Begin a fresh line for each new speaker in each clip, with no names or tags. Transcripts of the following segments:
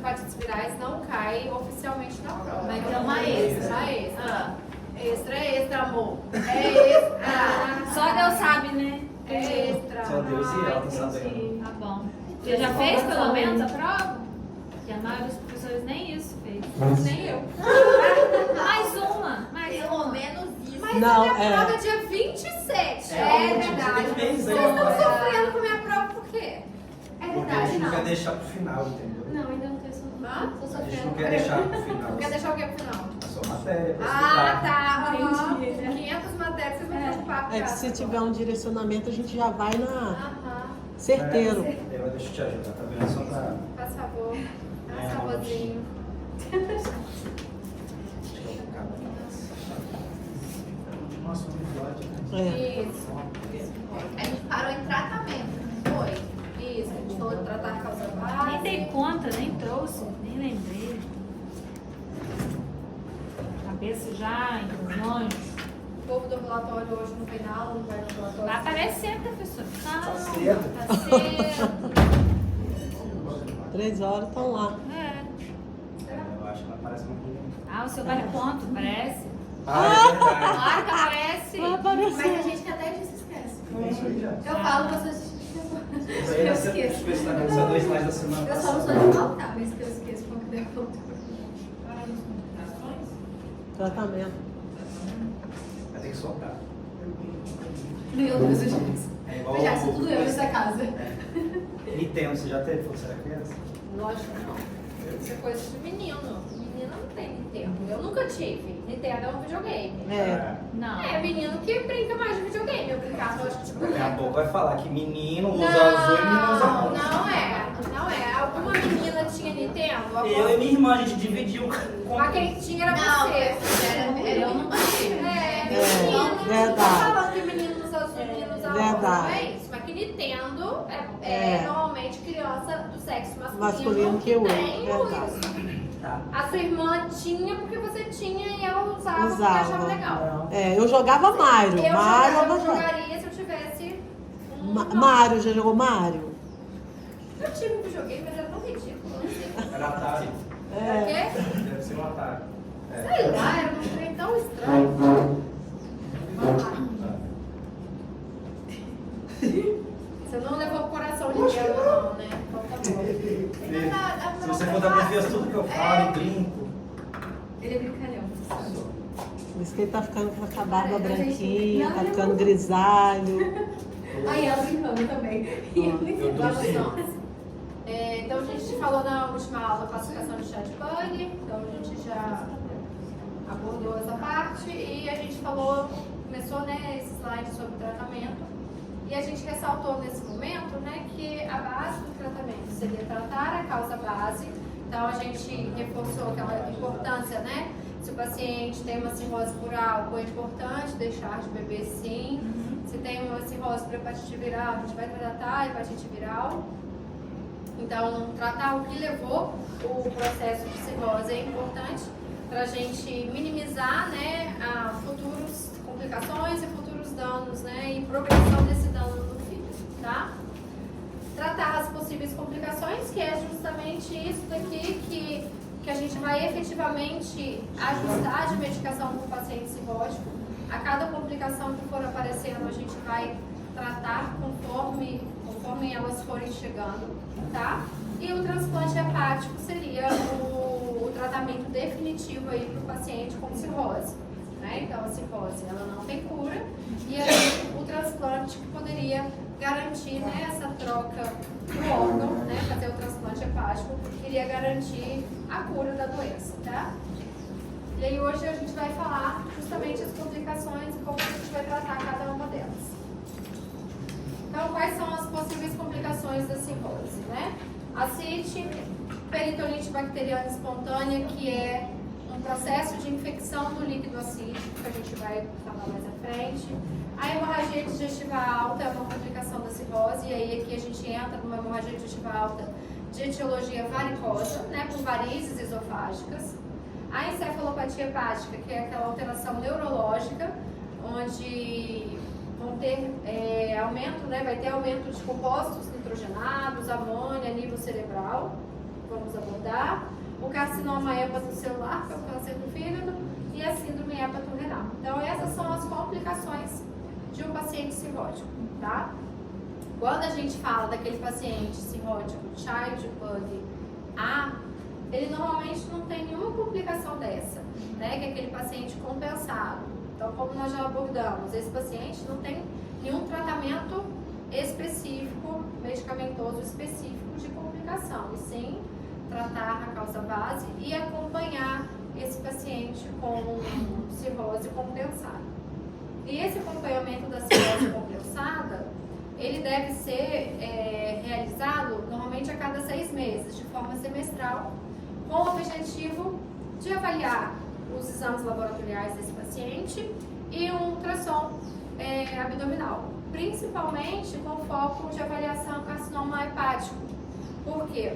hepatites virais não cai oficialmente na prova.
Vai ter uma extra.
Uma extra. Extra é extra, amor. É extra.
Só Deus sabe, né?
É extra.
Só Deus e ela tá sabendo.
Tá bom. Você já fez pelo menos a prova? Porque a maioria dos professores nem isso fez.
Nem eu.
Mais uma.
Pelo menos isso.
Mas
Não,
a minha
é.
prova é dia 27.
É,
Verdade.
tem mês
Vocês
aí,
estão
né?
sofrendo com a minha prova por quê? É
Porque a
verdade,
gente não quer
não.
deixar pro final, entendeu?
Não, ainda não fez
Hã?
Tô
A gente
sofrendo.
não quer deixar pro final.
Não quer deixar o quê pro final?
A sua matéria, pra
Ah,
estudar.
tá.
Entendi.
500 matérias, vocês vão preocupar com
É que se tiver um direcionamento, a gente já vai na
Aham.
certeiro.
Deixa eu te ajudar, tá vendo? Só pra...
Faz favor. Faz
É,
favorzinho.
Nossa, um episódio, né?
É.
Isso.
A gente parou em tratamento, não foi?
Isso. A gente falou de tratar a causa base.
Nem dei conta, nem trouxe, nem lembrei. Cabeça já, inclusões.
O povo do relatório hoje não vem na aula, não vai no relatório.
Vai aparecer, professor.
Tá cedo.
Tá cedo.
3 horas estão lá.
É.
Eu acho que ela parece muito bonita.
Ah, o seu vale ponto, parece.
Ah, é verdade.
Claro que aparece.
Vai
Mas a
aparecer.
gente que até se esquece.
É isso aí já.
Eu falo, vocês
Isso aí vai ser os pensamentos, só 2 slides da semana
Eu só não
passada.
sou de faltar, mas que eu esqueço quando der conta.
Tratamento.
Vai ter que soltar.
Meu Deus, gente.
É igual
Eu já sei tudo eu nessa casa.
Nintendo, você já teve quando você era criança?
Lógico que não. Isso é coisa de menino. Menina não tem Nintendo. Eu nunca tive. Nintendo é um videogame.
É.
Não.
É menino que brinca mais de videogame. Eu brincava, lógico, de
Daqui a
boneca.
pouco vai falar que menino usa azul e menino usa rosa.
Não é. Não é. Alguma menina tinha Nintendo?
Eu e minha irmã, a gente dividiu com...
A quem tinha era
Não,
você.
eu não tive.
É,
É,
menino.
verdade.
Não tô falando que menino usa azul e menino usa rosa.
Verdade.
Não é isso. Mas que Nintendo
É.
normalmente criança do sexo
Masculino que usa.
tem
Verdade.
uso.
Tá.
A sua irmã tinha porque você tinha e ela usava porque
Usava.
achava legal.
É, eu jogava Mario.
Eu
Mario
jogava,
eu jogava.
jogaria se eu tivesse um...
Mario, já jogou Mario?
Eu tive um videogame, mas era tão ridículo. Não sei.
Era Atari.
Por
É.
quê?
Deve ser um Atari.
Sei lá, era um trem tão estranho. Vamos lá. Você não levou pro coração de Nintendo, não, né? Então tá bom.
Se você for da minha vez, tudo que eu falo e brinco.
Ele é brincalhão.
Diz que ele tá ficando com a barba branquinha, tá ficando grisalho.
Aí ela brincando também.
Eu tô
Vamos nós. Então a gente falou na última aula classificação de chat bug, então a gente já abordou essa parte e a gente falou, começou né, esse slide sobre tratamento e a gente ressaltou nesse momento né, que a base do tratamento seria tratar a causa base, então a gente reforçou aquela importância, né? Se o paciente tem uma cirrose por álcool, é importante deixar de beber sim. Se tem uma cirrose por hepatite viral, a gente vai tratar a hepatite viral. Então, tratar o que levou o processo de cirrose é importante para a gente minimizar né, futuras complicações e futuros danos né, e progressão desse dano no filho, tá? Tratar as possíveis complicações, que é justamente isso daqui que a gente vai efetivamente ajustar de medicação para o paciente cirrótico. A cada complicação que for aparecendo, a gente vai tratar conforme elas forem chegando, tá? E o transplante hepático seria o tratamento definitivo aí para o paciente com cirrose, né? Então a cirrose ela não tem cura e aí o transplante que poderia garantir né, essa troca do órgão, né? Fazer o transplante hepático iria garantir a cura da doença, tá? E aí hoje a gente vai falar justamente as complicações e como a gente vai tratar cada uma delas. Então, quais são as possíveis complicações da cirrose, né? Ascite, peritonite bacteriana espontânea, que é um processo de infecção do líquido acítico, que a gente vai falar mais à frente. A hemorragia digestiva alta é uma complicação da cirrose, e aí aqui a gente entra numa hemorragia digestiva alta de etiologia varicosa, né, por varizes esofágicas. A encefalopatia hepática, que é aquela alteração neurológica, onde vão ter aumento, né, vai ter aumento de compostos nitrogenados, amônia a nível cerebral, vamos abordar, o carcinoma hepatocelular, que é o câncer do fígado, e a síndrome hepatorenal. Então, essas são as complicações de um paciente cirrótico, tá? Quando a gente fala daquele paciente cirrótico Child-Pugh A, ele normalmente não tem nenhuma complicação dessa, né? Que é aquele paciente compensado. Então, como nós já abordamos, esse paciente não tem nenhum tratamento específico, medicamentoso específico de complicação, e sim tratar a causa base e acompanhar esse paciente com cirrose compensada. E esse acompanhamento da cirrose compensada, ele deve ser realizado normalmente a cada 6 meses, de forma semestral, com o objetivo de avaliar os exames laboratoriais desse paciente e um ultrassom abdominal, principalmente com foco de avaliação carcinoma hepático. Por quê?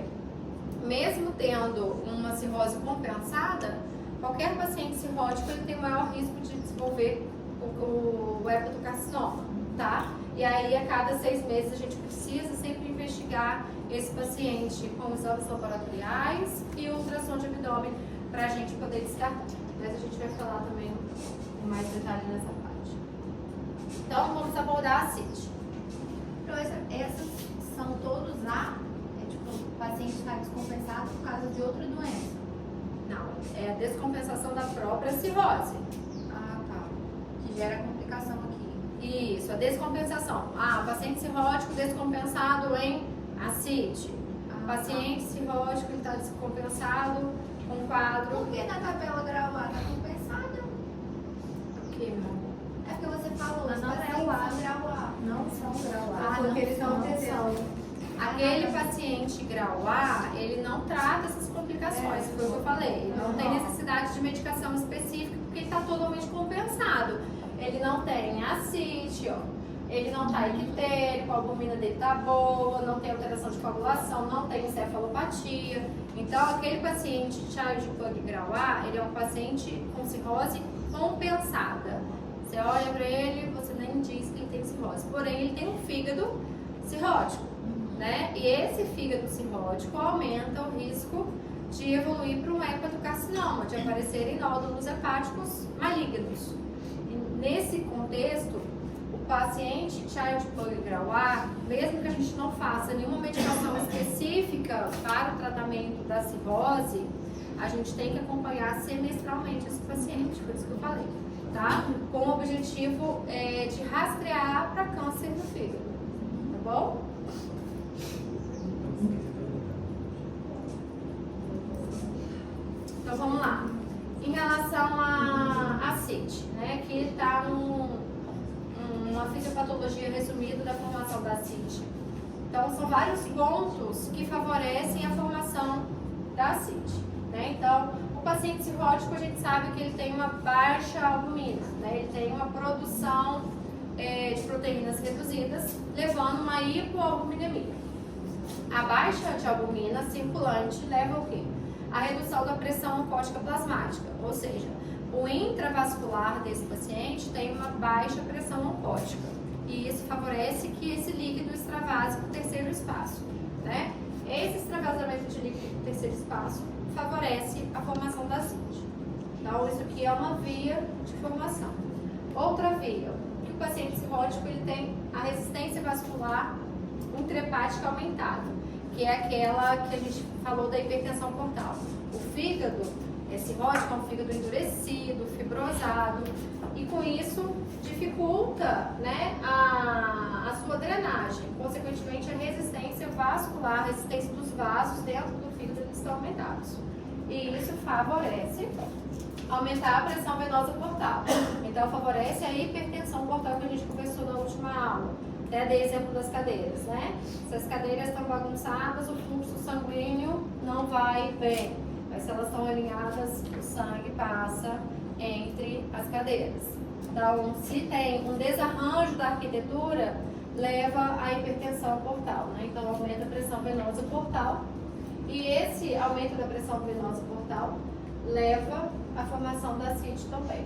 Mesmo tendo uma cirrose compensada, qualquer paciente cirrótico ele tem maior risco de desenvolver o hepatocarcinoma, tá? E aí, a cada 6 meses, a gente precisa sempre investigar esse paciente com exames laboratoriais e ultrassom de abdômen para a gente poder descartar. Mas a gente vai falar também com mais detalhe nessa parte. Então, vamos abordar a CIT.
Professor, essas são todos tipo, o paciente está descompensado por causa de outra doença?
Não, é a descompensação da própria cirrose.
Ah, tá. Que gera complicação aqui.
Isso, a descompensação. O paciente cirrótico descompensado em ascite. Paciente cirrótico está descompensado com quadro.
Por que na tabela grau A está compensada?
O que, irmão?
É porque você falou,
Mas não
pacientes
é o A.
são grau A.
Não são grau A,
Ah,
porque
não
eles
são,
não
entendeu?
Aquele paciente grau A, ele não trata essas complicações, foi o que eu falei. Não tem necessidade de medicação específica porque ele está totalmente compensado. Ele não tem ascite, ele não está ictérico, a albumina dele está boa, não tem alteração de coagulação, não tem encefalopatia. Então, aquele paciente Child-Pugh grau A, ele é um paciente com cirrose compensada. Você olha para ele, você nem diz que ele tem cirrose. Porém, ele tem um fígado cirrótico, né? E esse fígado cirrótico aumenta o risco de evoluir para um hepatocarcinoma, de aparecerem nódulos hepáticos malignos. Nesse contexto, o paciente Child-Pugh grau A, mesmo que a gente não faça nenhuma medicação específica para o tratamento da cirrose, a gente tem que acompanhar semestralmente esse paciente, por isso que eu falei, tá? Com o objetivo de rastrear para câncer do fígado, tá bom? Então vamos lá. Em relação à CIT, né, que está numa fisiopatologia resumida da formação da CIT. Então, são vários pontos que favorecem a formação da CIT, né? Então, o paciente cirrótico, a gente sabe que ele tem uma baixa albumina, né? Ele tem uma produção de proteínas reduzidas, levando uma hipoalbuminemia. A baixa de albumina circulante leva ao quê? A redução da pressão oncótica plasmática, ou seja, o intravascular desse paciente tem uma baixa pressão oncótica e isso favorece que esse líquido extravase para o terceiro espaço, né? Esse extravasamento de líquido para o terceiro espaço favorece a formação da CIT. Então, isso aqui é uma via de formação. Outra via, que o paciente cirrótico ele tem a resistência vascular intrahepática aumentada, que é aquela que a gente falou da hipertensão portal. O fígado cirrótico é um fígado endurecido, fibrosado, e com isso dificulta, né, a sua drenagem. Consequentemente, a resistência vascular, a resistência dos vasos dentro do fígado estão aumentados. E isso favorece aumentar a pressão venosa portal. Então, favorece a hipertensão portal que a gente conversou na última aula. Até dei exemplo das cadeiras, né? Se as cadeiras estão bagunçadas, o fluxo sanguíneo não vai bem. Mas se elas estão alinhadas, o sangue passa entre as cadeiras. Então, se tem um desarranjo da arquitetura, leva à hipertensão portal, né? Então, aumenta a pressão venosa portal. E esse aumento da pressão venosa portal leva à formação da CIT também.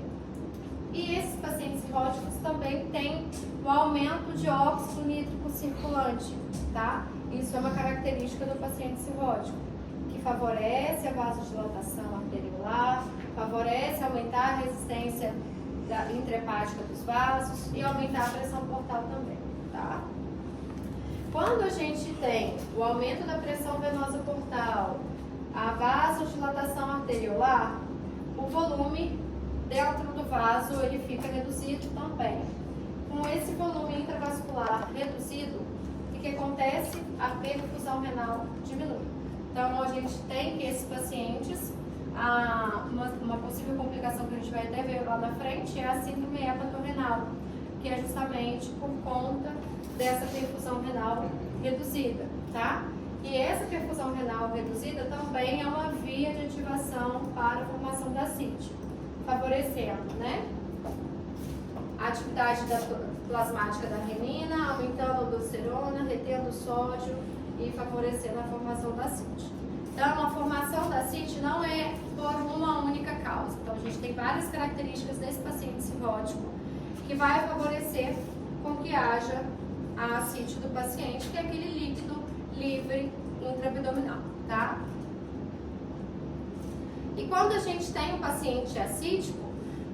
E esses pacientes cirróticos também têm o aumento de óxido nítrico circulante, tá? Isso é uma característica do paciente cirrótico, que favorece a vasodilatação arteriolar, favorece aumentar a resistência intrahepática dos vasos e aumentar a pressão portal também, tá? Quando a gente tem o aumento da pressão venosa portal, a vasodilatação arteriolar, o volume dentro do vaso ele fica reduzido também. Com esse volume intravascular reduzido, o que acontece? A perfusão renal diminui. Então, a gente tem que esses pacientes, uma possível complicação que a gente vai até ver lá na frente é a síndrome hepatorrenal, que é justamente por conta dessa perfusão renal reduzida, tá? E essa perfusão renal reduzida também é uma via de ativação para a formação da ascite, favorecendo, né? A atividade plasmática da renina, aumentando a aldosterona, retendo o sódio e favorecendo a formação da ascite. Então, a formação da ascite não é por uma única causa. Então, a gente tem várias características desse paciente cirrótico que vai favorecer com que haja a ascite do paciente, que é aquele líquido livre intraabdominal, tá? E quando a gente tem um paciente ascítico,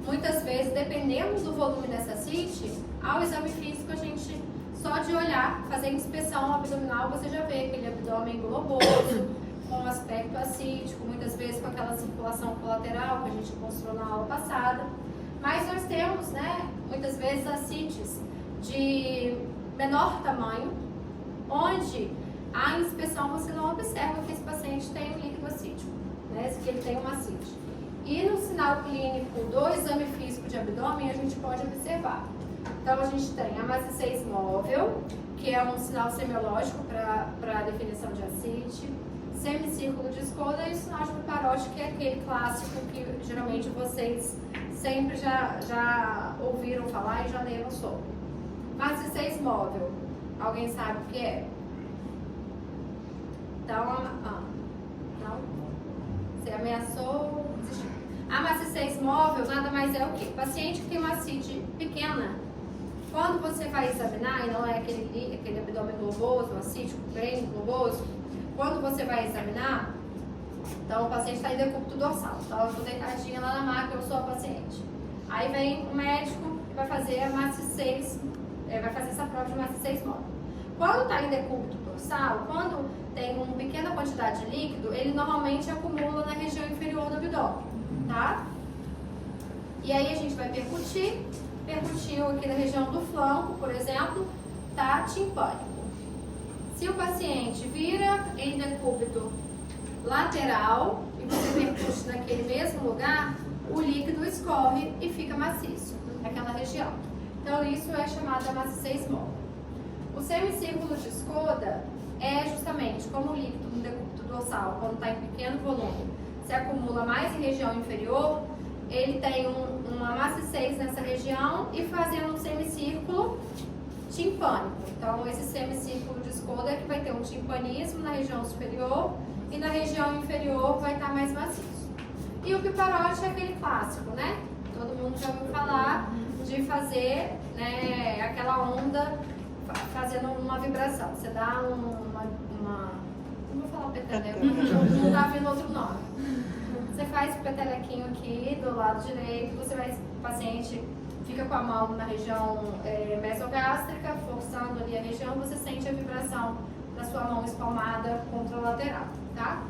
muitas vezes, dependendo do volume dessa ascite, ao exame físico a gente, só de olhar, fazer inspeção abdominal, você já vê aquele abdômen globoso, com aspecto ascítico, muitas vezes com aquela circulação colateral que a gente mostrou na aula passada. Mas nós temos, né, muitas vezes ascites de menor tamanho, onde a inspeção você não observa que esse paciente tem um líquido ascítico, né, que ele tem uma ascite. E no sinal clínico do exame físico de abdômen a gente pode observar. Então a gente tem a maciçez móvel, que é um sinal semiológico para a definição de ascite, semicírculo de Skoda e o sinal de Piparotti, que é aquele clássico que geralmente vocês sempre já ouviram falar e já leram sobre. Maciçez móvel, alguém sabe o que é? Então, não? Você ameaçou desistir. A maciçez móvel nada mais é o quê? Paciente que tem uma ascite pequena, quando você vai examinar, e não é aquele abdômen globoso, ascítico bem globoso, quando você vai examinar, então o paciente está em decúbito dorsal, então eu estou deitadinha lá na maca, eu sou a paciente. Aí vem o médico e vai fazer a maciçez, vai fazer essa prova de maciçez móvel. Quando está em decúbito dorsal, quando tem uma pequena quantidade de líquido, ele normalmente acumula na região inferior do abdômen, tá? E aí a gente vai percutiu aqui na região do flanco, por exemplo, tá timpânico. Se o paciente vira em decúbito lateral e você percute naquele mesmo lugar, o líquido escorre e fica maciço naquela região. Então isso é chamada maciçez móvel. O semicírculo de Skoda é justamente como o líquido no decúbito dorsal, quando está em pequeno volume, se acumula mais em região inferior, ele tem uma maciçez nessa região e fazendo um semicírculo timpânico. Então, esse semicírculo de Skoda é que vai ter um timpanismo na região superior e na região inferior vai estar mais maciço. E o Piparotti é aquele clássico, né? Todo mundo já ouviu falar de fazer, né, aquela onda fazendo uma vibração. Você dá não vou falar peteleco, não tá vindo outro nome. Você faz o petelequinho aqui do lado direito, o paciente fica com a mão na região mesogástrica, forçando ali a região, você sente a vibração da sua mão espalmada contra a lateral, tá?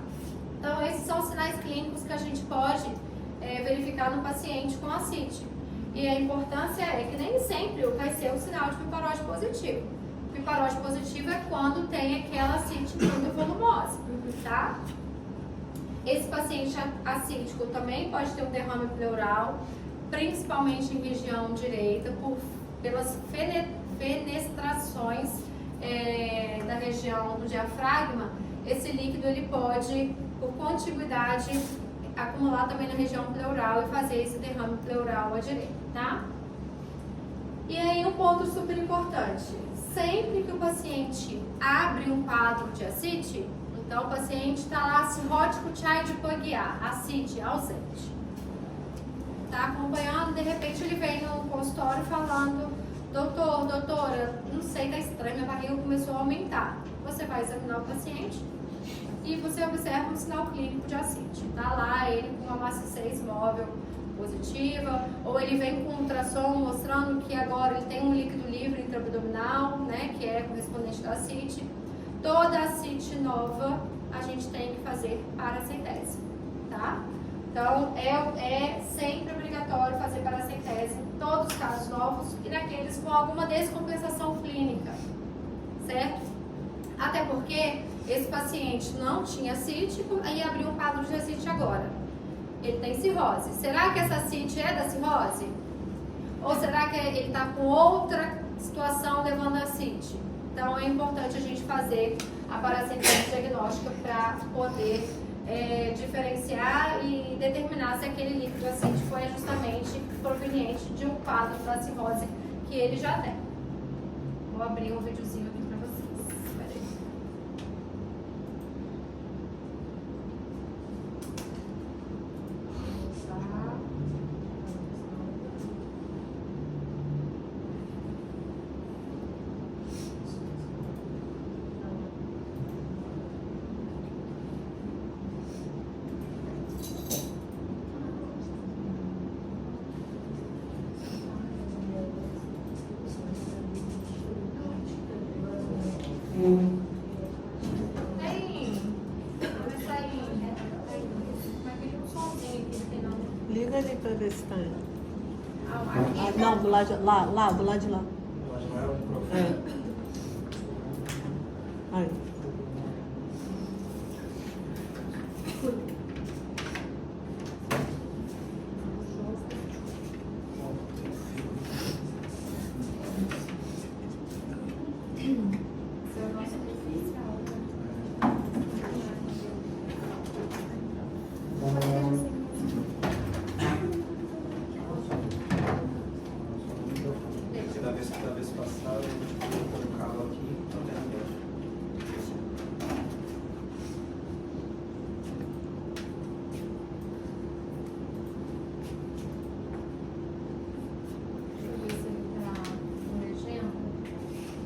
Então, esses são os sinais clínicos que a gente pode verificar no paciente com ascite. E a importância é que nem sempre vai ser um sinal de Piparotti positivo. O Piparotti positivo é quando tem aquela ascite muito volumosa, tá? Esse paciente ascítico também pode ter um derrame pleural, principalmente em região direita, pelas fenestrações da região do diafragma. Esse líquido ele pode, por contiguidade, acumular também na região pleural e fazer esse derrame pleural à direita, tá? E aí um ponto super importante, sempre que o paciente abre um quadro de ascite, então o paciente está lá cirrótico Child-Pugh-A, ascite ausente. Está acompanhando, de repente ele vem no consultório falando: doutora, não sei, tá estranho, minha barriga começou a aumentar. Você vai examinar o paciente e você observa um sinal clínico de ascite. Tá lá ele com uma massa 6 móvel positiva, ou ele vem com um ultrassom mostrando que agora ele tem um líquido livre intraabdominal, né, que é correspondente da ascite. Toda ascite nova a gente tem que fazer paracentese, tá? Então, é sempre obrigatório fazer paracentese em todos os casos novos e naqueles com alguma descompensação clínica, certo? Até porque esse paciente não tinha ascite e abriu um quadro de ascite agora. Ele tem cirrose. Será que essa ascite é da cirrose? Ou será que ele está com outra situação levando a ascite? Então, é importante a gente fazer a paracentese diagnóstica para poder diferenciar e determinar se aquele líquido ascite foi justamente proveniente de um quadro da cirrose que ele já tem. Vou abrir um videozinho aqui para vocês. Espera aí.
Liga ali pra ver se tá aí.
Ah,
Não, do lado de lá, do lado de lá. É. Aí.
Da vez passada, eu colocava aqui, então tem agora.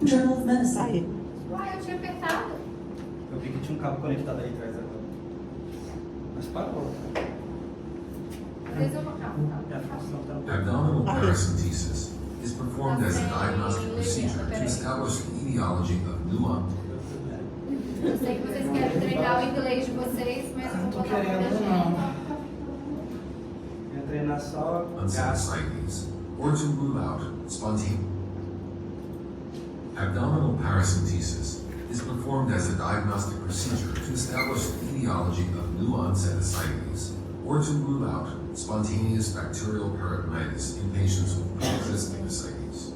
Journal of Medicine.
Aí.
Uai, eu tinha apertado.
Eu vi que tinha um cabo conectado aí atrás agora. Mas parou.
Mas eu vou calma.
É a função tá.
Abdominal paracentesis is performed as a diagnostic procedure to establish the etiology of pneuma.
Eu sei que vocês querem treinar o inglês de vocês, mas eu vou
Tô
botar pra
querendo
gente.
não. Ia treinar só gasto.
Unsinusitis, or to rule out spontaneous. Abdominal paracentesis is performed as a diagnostic procedure to establish the etiology of new onset ascites, or to rule out spontaneous bacterial peritonitis in patients with pre-existing ascites.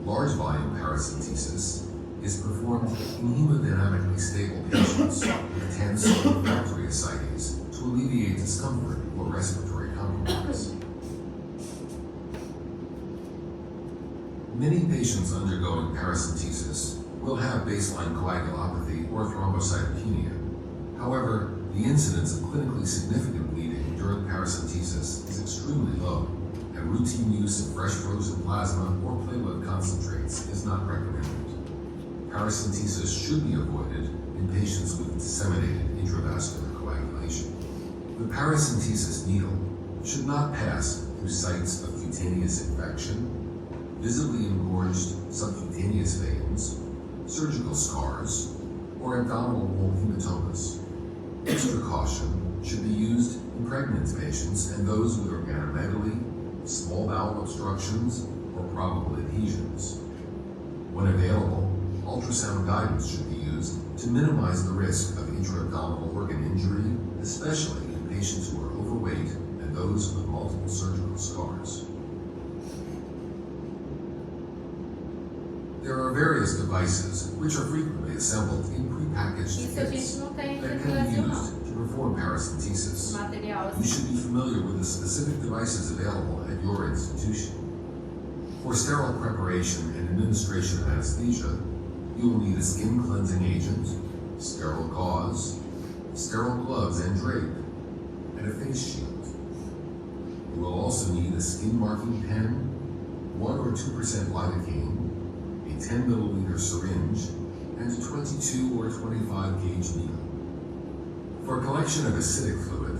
Large volume paracentesis is performed in hemodynamically stable patients with tense or refractory ascites to alleviate discomfort or respiratory compromise. Many patients undergoing paracentesis will have baseline coagulopathy or thrombocytopenia. However, the incidence of clinically significant bleeding during paracentesis is extremely low, and routine use of fresh frozen plasma or platelet concentrates is not recommended. Paracentesis should be avoided in patients with disseminated intravascular coagulation. The paracentesis needle should not pass through sites of cutaneous infection, visibly engorged subcutaneous veins, surgical scars, or abdominal wall hematomas. Extra caution should be used in pregnant patients and those with organomegaly, small bowel obstructions, or probable adhesions. When available, ultrasound guidance should be used to minimize the risk of intra-abdominal organ injury, especially in patients who are overweight and those with multiple surgical scars. There are various devices which are frequently assembled in prepackaged
Isso a gente
kits
não tem
that
no
can be
Brasil, não.
used to perform paracentesis.
Material
You should be familiar with the specific devices available at your institution. For sterile preparation and administration of anesthesia, you will need a skin cleansing agent, sterile gauze, sterile gloves and drape, and a face shield. You will also need a skin marking pen, 1 or 2% lidocaine, a 10 milliliter syringe, and a 22 or 25 gauge needle. For collection of acidic fluid,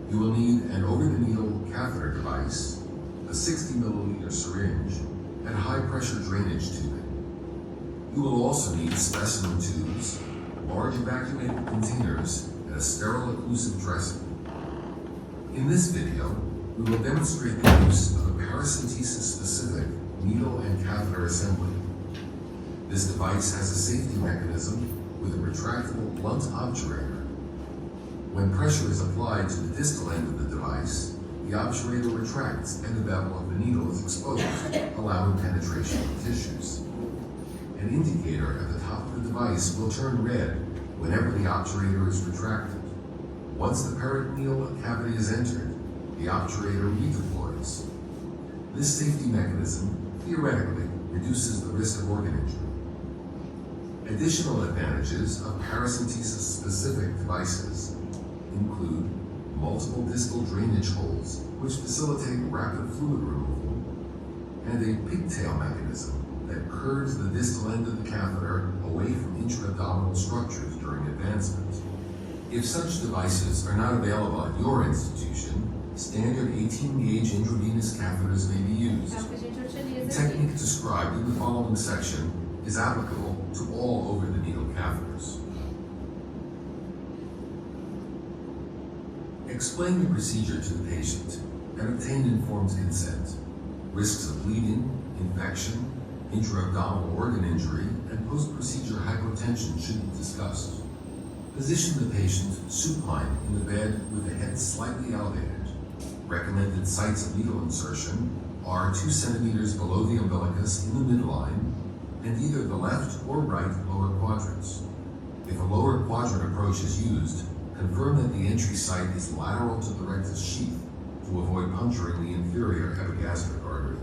you will need an over-the-needle catheter device, a 60 milliliter syringe, and high-pressure drainage tubing. You will also need specimen tubes, large evacuated containers, and a sterile occlusive dressing. In this video, we will demonstrate the use of a paracentesis-specific needle and catheter assembly. This device has a safety mechanism with a retractable blunt obturator. When pressure is applied to the distal end of the device, the obturator retracts and the bevel of the needle is exposed, allowing penetration of tissues. An indicator at the top of the device will turn red whenever the obturator is retracted. Once the peritoneal cavity is entered, the obturator redeploys. This safety mechanism, theoretically, reduces the risk of organ injury. Additional advantages of paracentesis-specific devices include multiple distal drainage holes, which facilitate rapid fluid removal, and a pigtail mechanism that curves the distal end of the catheter away from intra-abdominal structures during advancement. If such devices are not available at your institution, standard 18-gauge intravenous catheters may be used.
É o que a gente
The
utiliza aqui.
technique described in the following section is applicable to all over-the-needle catheters. Explain the procedure to the patient and obtain informed consent. Risks of bleeding, infection, intra-abdominal organ injury, and post-procedure hypotension should be discussed. Position the patient supine in the bed with the head slightly elevated. Recommended sites of needle insertion are 2 centimeters below the umbilicus in the midline and either the left or right lower quadrants. If a lower quadrant approach is used, confirm that the entry site is lateral to the rectus sheath to avoid puncturing the inferior epigastric artery.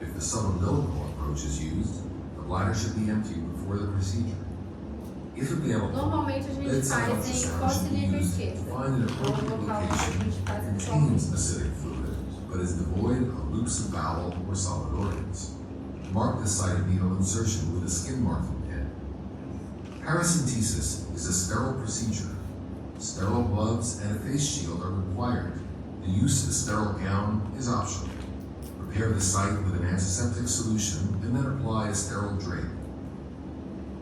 If the subumbilical approach is used, the bladder should be emptied before the procedure. If available,
Normalmente a gente
bedside
faz em
ultrasound
costa
should be
nível
used to
esquerda.
find an
Ou
appropriate
local onde a
location
gente
that
faz a
contains
consulta.
acidic fluid, but is devoid of loops of bowel or solid organs. Mark the site of needle insertion with a skin marking pen. Paracentesis is a sterile procedure. Sterile gloves and a face shield are required. The use of a sterile gown is optional. Prepare the site with an antiseptic solution and then apply a sterile drape.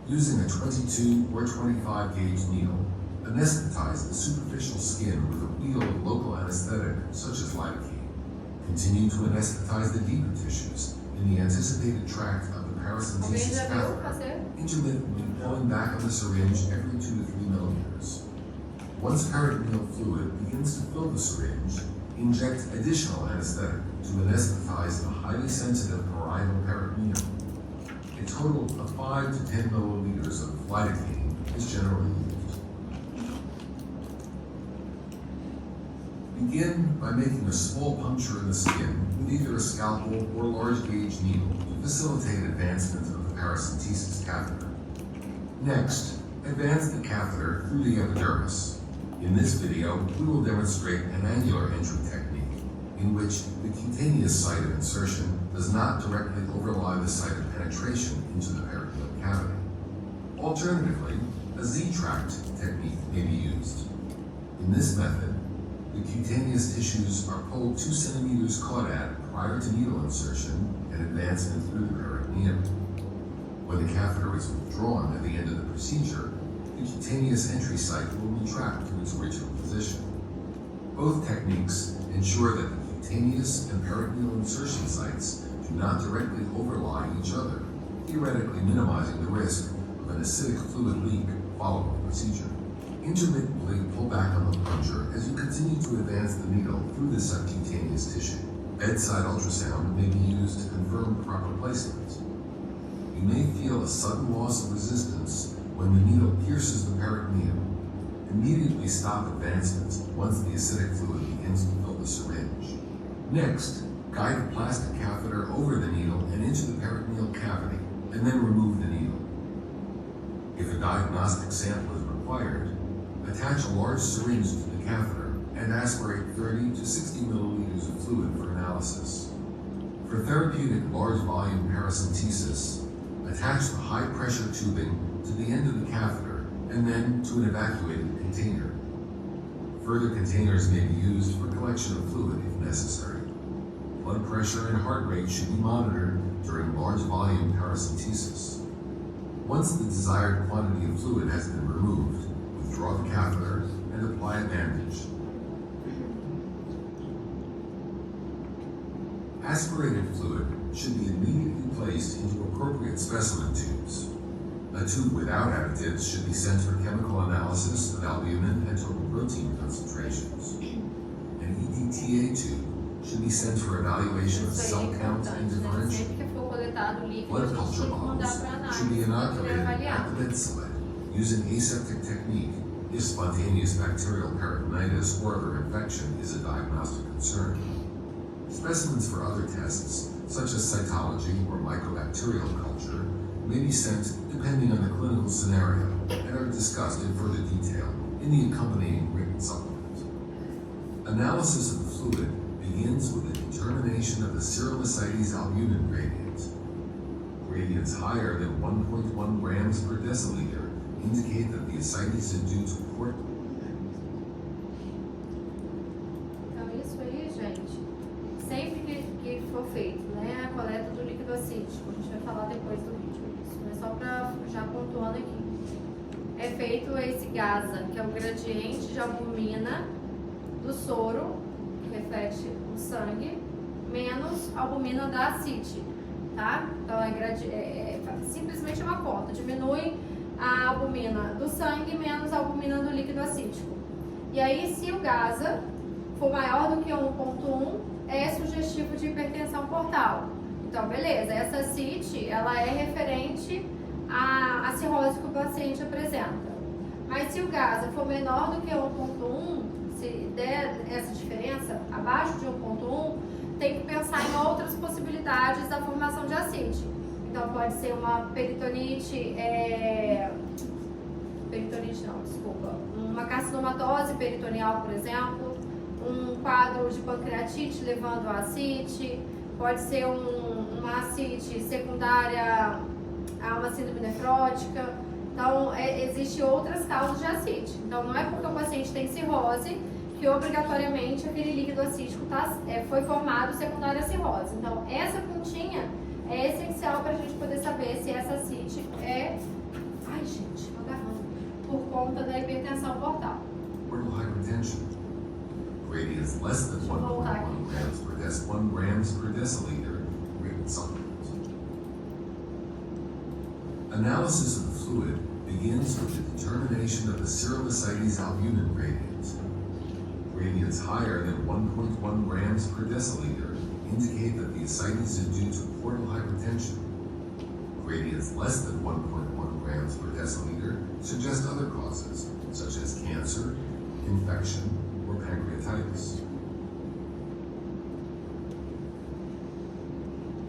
Using a 22 or 25 gauge needle, anesthetize the superficial skin with a wheel of local anesthetic such as lidocaine. Continue to anesthetize the deeper tissues in the anticipated tract of the
Alguém
paracentesis
já viu
catheter,
fazer?
intermittently pulling back on the syringe every 2 to 3 millimeters. Once peritoneal fluid begins to fill the syringe, inject additional anesthetic to anesthetize the highly sensitive parietal peritoneum. A total of 5 to 10 milliliters of lidocaine is generally used. Begin by making a small puncture in the skin with either a scalpel or large gauge needle to facilitate advancement of the paracentesis catheter. Next, advance the catheter through the epidermis. In this video, we will demonstrate an angular entry technique in which the cutaneous site of insertion does not directly overlie the site of penetration into the peritoneal cavity. Alternatively, a Z-tract technique may be used. In this method, the cutaneous tissues are pulled 2 centimeters caudate prior to needle insertion and advancement through the peritoneum. When the catheter is withdrawn at the end of the procedure, the cutaneous entry site will retract to its original position. Both techniques ensure that the cutaneous and peritoneal insertion sites do not directly overlie each other, theoretically minimizing the risk of an acidic fluid leak following the procedure. Intermittently pull back on the plunger as you continue to advance the needle through the subcutaneous tissue. Bedside ultrasound may be used to confirm proper placement. You may feel a sudden loss of resistance when the needle pierces the peritoneum. Immediately stop advancement once the acidic fluid begins to fill the syringe. Next, guide the plastic catheter over the needle and into the peritoneal cavity, and then remove the needle. If a diagnostic sample is required, attach a large syringe to the catheter and aspirate 30 to 60 milliliters of fluid for analysis. For therapeutic large volume paracentesis, attach the high pressure tubing to the end of the catheter and then to an evacuated container. container. Further containers may be used for collection of fluid if necessary. Blood pressure and heart rate should be monitored during large volume paracentesis. Once the desired quantity of fluid has been removed, withdraw the catheter and apply a bandage. Aspirated fluid should be immediately placed into appropriate specimen tubes. A tube without additives should be sent for chemical analysis of albumin and total protein concentrations. An EDTA tube should be sent for evaluation of
Isso aí
cell
é
count
importante,
and
né?
differential.
Sempre que for coletado líquido, a
Blood
gente
culture
tem que mandar
models
para análise
should be
para poder
inoculated
avaliar.
at the bedside using aseptic technique if spontaneous bacterial peritonitis or other infection is a diagnostic concern. Specimens for other tests, such as cytology or mycobacterial culture, may be sent depending on the clinical scenario and are discussed in further detail in the accompanying written supplement. Analysis of the fluid begins with the determination of the serum ascites albumin gradient. Gradients higher than 1.1 grams per deciliter indicate that the ascites are due to port.
Então isso aí, gente, sempre que for feito, né, a coleta do líquido acítico, a gente vai falar depois do vídeo isso, mas só para já pontuando aqui, é feito esse GASA, que é o gradiente de albumina do soro, que reflete o sangue, menos a albumina da ascite, tá? Então simplesmente uma conta, diminui a albumina do sangue menos a albumina do líquido acítico. E aí, se o GASA for maior do que 1.1, é sugestivo de hipertensão portal. Então, beleza, essa CIT, ela é referente à cirrose que o paciente apresenta. Mas se o GASA for menor do que 1.1, se der essa diferença abaixo de 1.1, tem que pensar em outras possibilidades da formação de ascite. Então, pode ser uma peritonite, uma carcinomatose peritoneal, por exemplo, um quadro de pancreatite levando a ascite, pode ser uma ascite secundária a uma síndrome nefrótica. Então, existem outras causas de ascite. Então, não é porque o paciente tem cirrose que obrigatoriamente aquele líquido acítico foi formado secundário à cirrose. Então, essa continha é essencial para a gente poder saber se essa ascite é, por conta da hipertensão portal.
Portal hypertension. Gradients less than 1.1 grams per deciliter written supplement. Analysis of the fluid begins with the determination of the serum ascites albumin gradient. Gradients higher than 1.1 grams per deciliter indicate that the ascites are due to portal hypertension. Gradients less than 1.1 grams per deciliter suggest other causes, such as cancer, infection, or pancreatitis.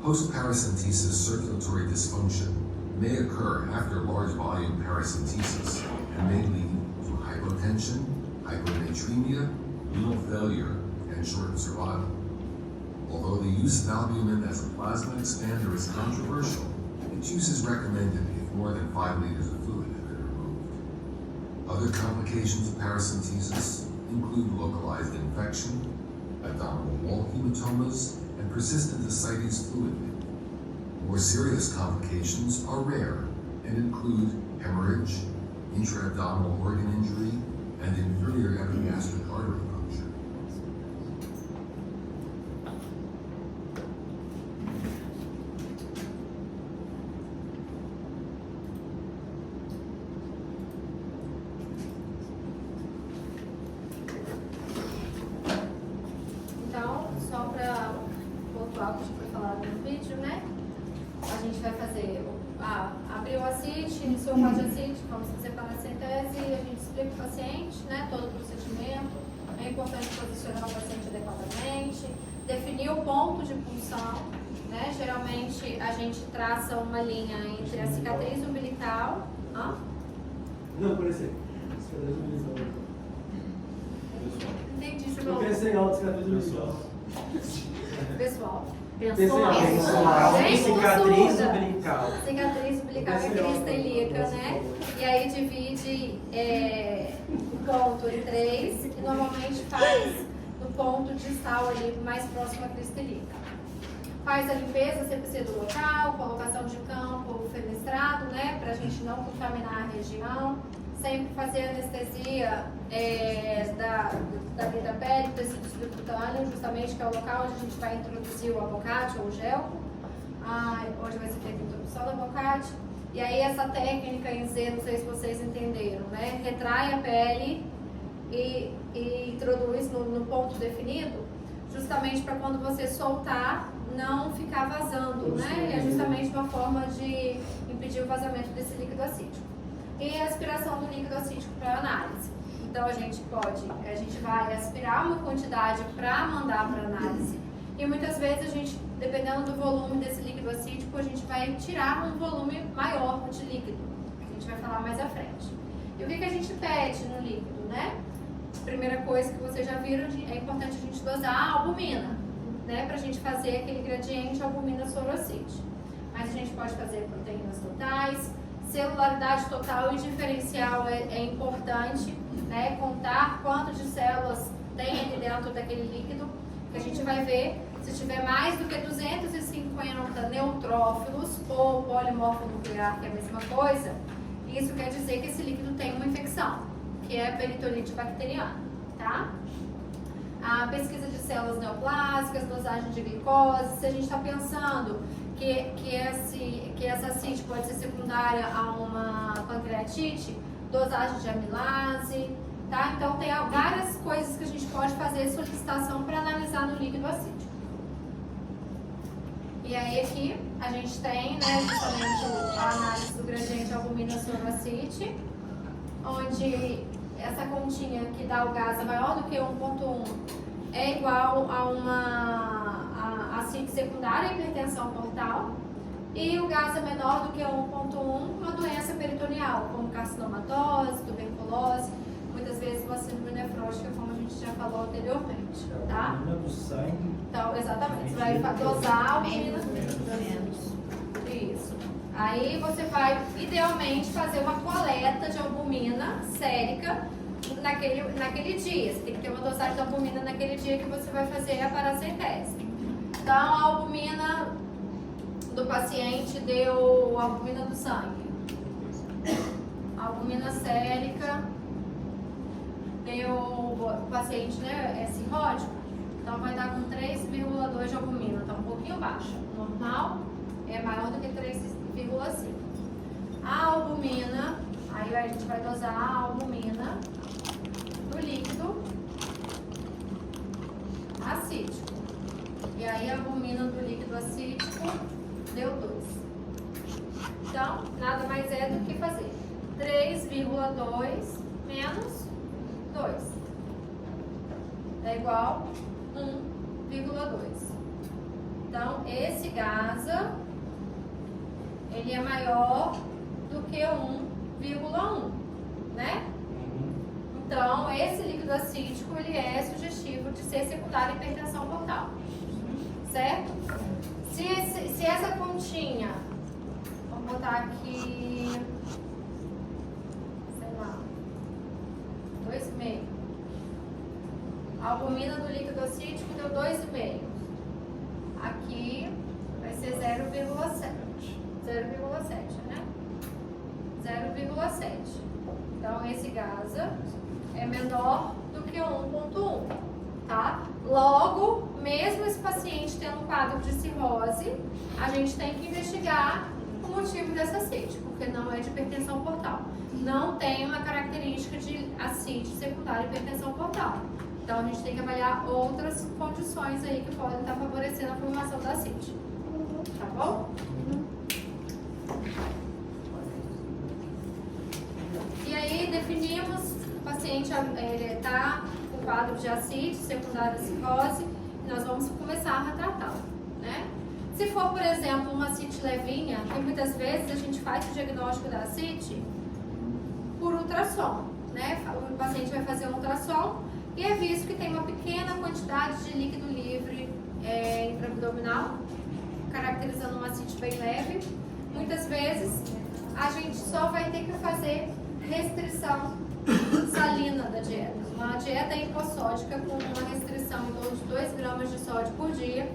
Post-paracentesis circulatory dysfunction may occur after large volume paracentesis and may lead to hypotension, hyponatremia, renal failure, and shortened survival. Although the use of albumin as a plasma expander is controversial, its use is recommended if more than 5 liters of fluid have been removed. Other complications of paracentesis include localized infection, abdominal wall hematomas, and persistent ascites fluid. More serious complications are rare and include hemorrhage, intra-abdominal organ injury, and inferior epigastric artery puncture.
Então, só para pontuar o que foi falado no vídeo, né? A gente vai fazer, abriu a CIT, iniciou o quadro de CIT, vamos fazer paracentese, a gente explica o paciente, né? Todo o procedimento. É importante posicionar o paciente adequadamente, definir o ponto de punção, né? Geralmente a gente traça uma linha entre a cicatriz umbilical.
Não, por exemplo, cicatriz umbilical.
Entendi, você
Eu
falou.
pensei em alto, cicatriz umbilical.
Pessoal.
Pensei em alto,
Bem
cicatriz
confusa.
umbilical.
Cicatriz umbilical é crista ilíaca, né? E aí divide o ponto em 3 e normalmente faz no ponto distal ali mais próximo à cristalina. Faz a limpeza CPC do local, colocação de campo fenestrado, né, para a gente não contaminar a região. Sempre fazer anestesia da pele, tecido subcutâneo, justamente que é o local onde a gente vai introduzir o abocate ou o gel, onde vai ser feita a introdução do abocate. E aí essa técnica em Z, não sei se vocês entenderam, né? Retrai a pele e introduz no ponto definido, justamente para quando você soltar, não ficar vazando, né? É justamente uma forma de impedir o vazamento desse líquido acítico. E a aspiração do líquido acítico para análise. Então a gente vai aspirar uma quantidade para mandar para análise. E muitas vezes a gente, dependendo do volume desse líquido acítico, a gente vai tirar um volume maior de líquido, que a gente vai falar mais à frente. E o que a gente pede no líquido, né? Primeira coisa que vocês já viram, é importante a gente dosar a albumina, né? Pra gente fazer aquele gradiente albumina-sorocite. Mas a gente pode fazer proteínas totais, celularidade total e diferencial é importante, né? Contar quanto de células tem ali dentro daquele líquido, que a gente vai ver se tiver mais do que 250 neutrófilos ou polimorfonuclear, que é a mesma coisa, isso quer dizer que esse líquido tem uma infecção, que é a peritolite bacteriana, tá? A pesquisa de células neoplásicas, dosagem de glicose, se a gente está pensando que essa CIT pode ser secundária a uma pancreatite, dosagem de amilase, tá? Então tem várias coisas que a gente pode fazer solicitação para analisar no líquido acítico. E aí aqui a gente tem, né, justamente a análise do gradiente albumina-sorocite, onde essa continha que dá o gás maior do que 1.1 é igual a uma CIT secundária, hipertensão portal, e o gás é menor do que 1.1, uma doença peritoneal, como carcinomatose, tuberculose, muitas vezes uma síndrome nefrótica, como a gente já falou anteriormente, tá?
Do sangue.
Então, exatamente, você vai dosar a albumina. Isso. Aí você vai, idealmente, fazer uma coleta de albumina sérica naquele dia. Você tem que ter uma dosagem de albumina naquele dia que você vai fazer a paracentese. Então, a albumina do paciente deu a albumina do sangue. A albumina sérica deu o paciente, né, é cirrótico, então vai dar com 3,2 de albumina, então um pouquinho baixa. Normal é maior do que 3,5. A albumina, aí a gente vai dosar a albumina do líquido acítico. E aí a albumina do líquido acítico deu 2. Então, nada mais é do que fazer 3,2 menos 2 é igual a 1,2. Então, esse gás, ele é maior do que 1,1, né? Então, esse líquido acítico, ele é sugestivo de ser secundário à hipertensão portal, certo? Se essa continha, vamos botar aqui, sei lá, 2,5. A albumina do líquido acítico deu 2,5. Aqui vai ser 0,7. 0,7, né? 0,7. Então, esse gás é menor do que 1,1, tá? Logo, mesmo esse paciente tendo um quadro de cirrose, a gente tem que investigar o motivo dessa CIT, porque não é de hipertensão portal. Não tem uma característica de acite secundária hipertensão portal. Então, a gente tem que avaliar outras condições aí que podem estar favorecendo a formação da CIT. Tá bom? E aí, definimos, o paciente está com quadro de acite secundária à cirrose, e nós vamos começar a retratá-lo, né? Se for, por exemplo, uma acite levinha, que muitas vezes a gente faz o diagnóstico da acite por ultrassom, né? O paciente vai fazer um ultrassom e é visto que tem uma pequena quantidade de líquido livre intraabdominal, caracterizando uma acite bem leve. Muitas vezes a gente só vai ter que fazer restrição salina da dieta. Uma dieta hipossódica com uma restrição em torno de 2 gramas de sódio por dia,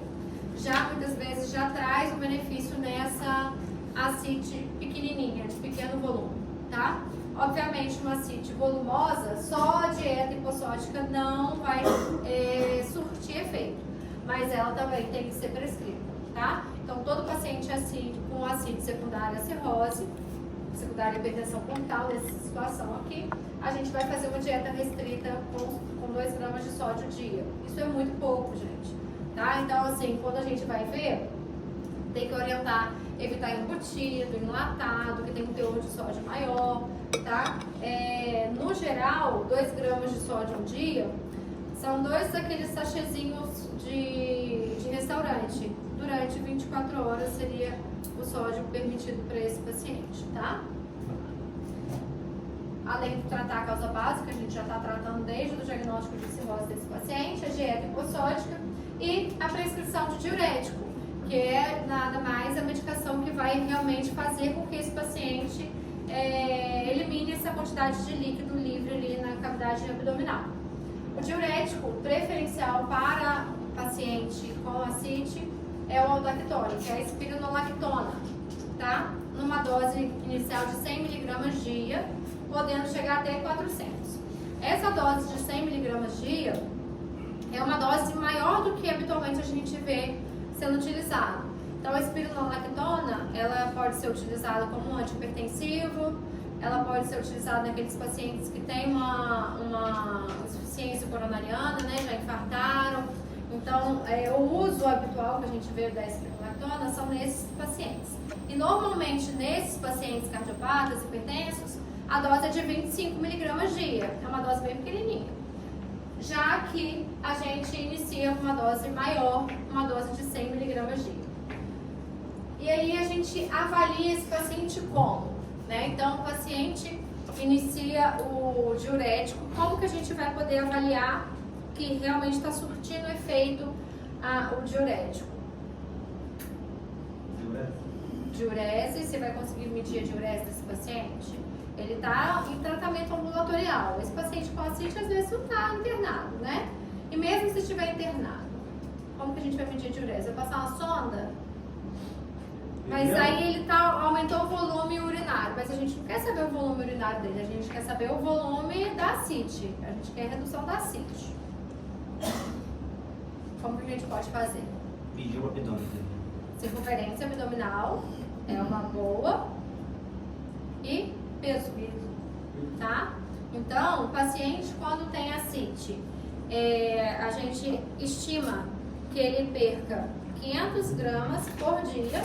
já muitas vezes já traz um benefício nessa ascite pequenininha, de pequeno volume, tá? Obviamente, uma ascite volumosa, só a dieta hipossódica não vai surtir efeito, mas ela também tem que ser prescrita, tá? Então, todo paciente com ascite secundária à cirrose, secundária à hipertensão portal, nessa situação aqui, a gente vai fazer uma dieta restrita com 2 gramas de sódio dia. Isso é muito pouco, gente, tá? Então, assim, quando a gente vai ver, tem que orientar, evitar embutido, enlatado, que tem um teor de sódio maior, tá? No geral, 2 gramas de sódio ao dia são 2 daqueles sachêzinhos de restaurante. Durante 24 horas seria o sódio permitido para esse paciente, tá? Além de tratar a causa básica, a gente já está tratando desde o diagnóstico de cirrose desse paciente, a dieta hipossódica e a prescrição de diurético, que é nada mais a medicação que vai realmente fazer com que esse paciente elimine essa quantidade de líquido livre ali na cavidade abdominal. O diurético preferencial para paciente com ascite é o aldactone, que é a espironolactona, tá? Numa dose inicial de 100 mg dia, podendo chegar até 400. Essa dose de 100 mg dia é uma dose maior do que habitualmente a gente vê sendo utilizada. Então, a espironolactona, ela pode ser utilizada como um antihipertensivo, ela pode ser utilizada naqueles pacientes que têm uma insuficiência coronariana, né, já infartaram. Então, o uso habitual que a gente vê da espironolactona são nesses pacientes. E normalmente, nesses pacientes cardiopatas, hipertensos, a dose é de 25 mg dia, é uma dose bem pequenininha. Já que a gente inicia com uma dose maior, uma dose de 100 mg dia. E aí a gente avalia esse paciente como? Né? Então, o paciente inicia o diurético, como que a gente vai poder avaliar que realmente está surtindo efeito o diurético? Diurese, você vai conseguir medir a diurese desse paciente? Ele está em tratamento ambulatorial. Esse paciente com ascite às vezes não está internado, né? E mesmo se estiver internado, como que a gente vai medir a diurese? Vai passar uma sonda? Mas aí ele aumentou o volume urinário, mas a gente não quer saber o volume urinário dele, a gente quer saber o volume da ascite, a gente quer a redução da ascite. Como que a gente pode fazer?
Medir o abdômen dele.
Circunferência abdominal é uma boa e peso, tá? Então, o paciente quando tem ascite, a gente estima que ele perca 500 gramas por dia,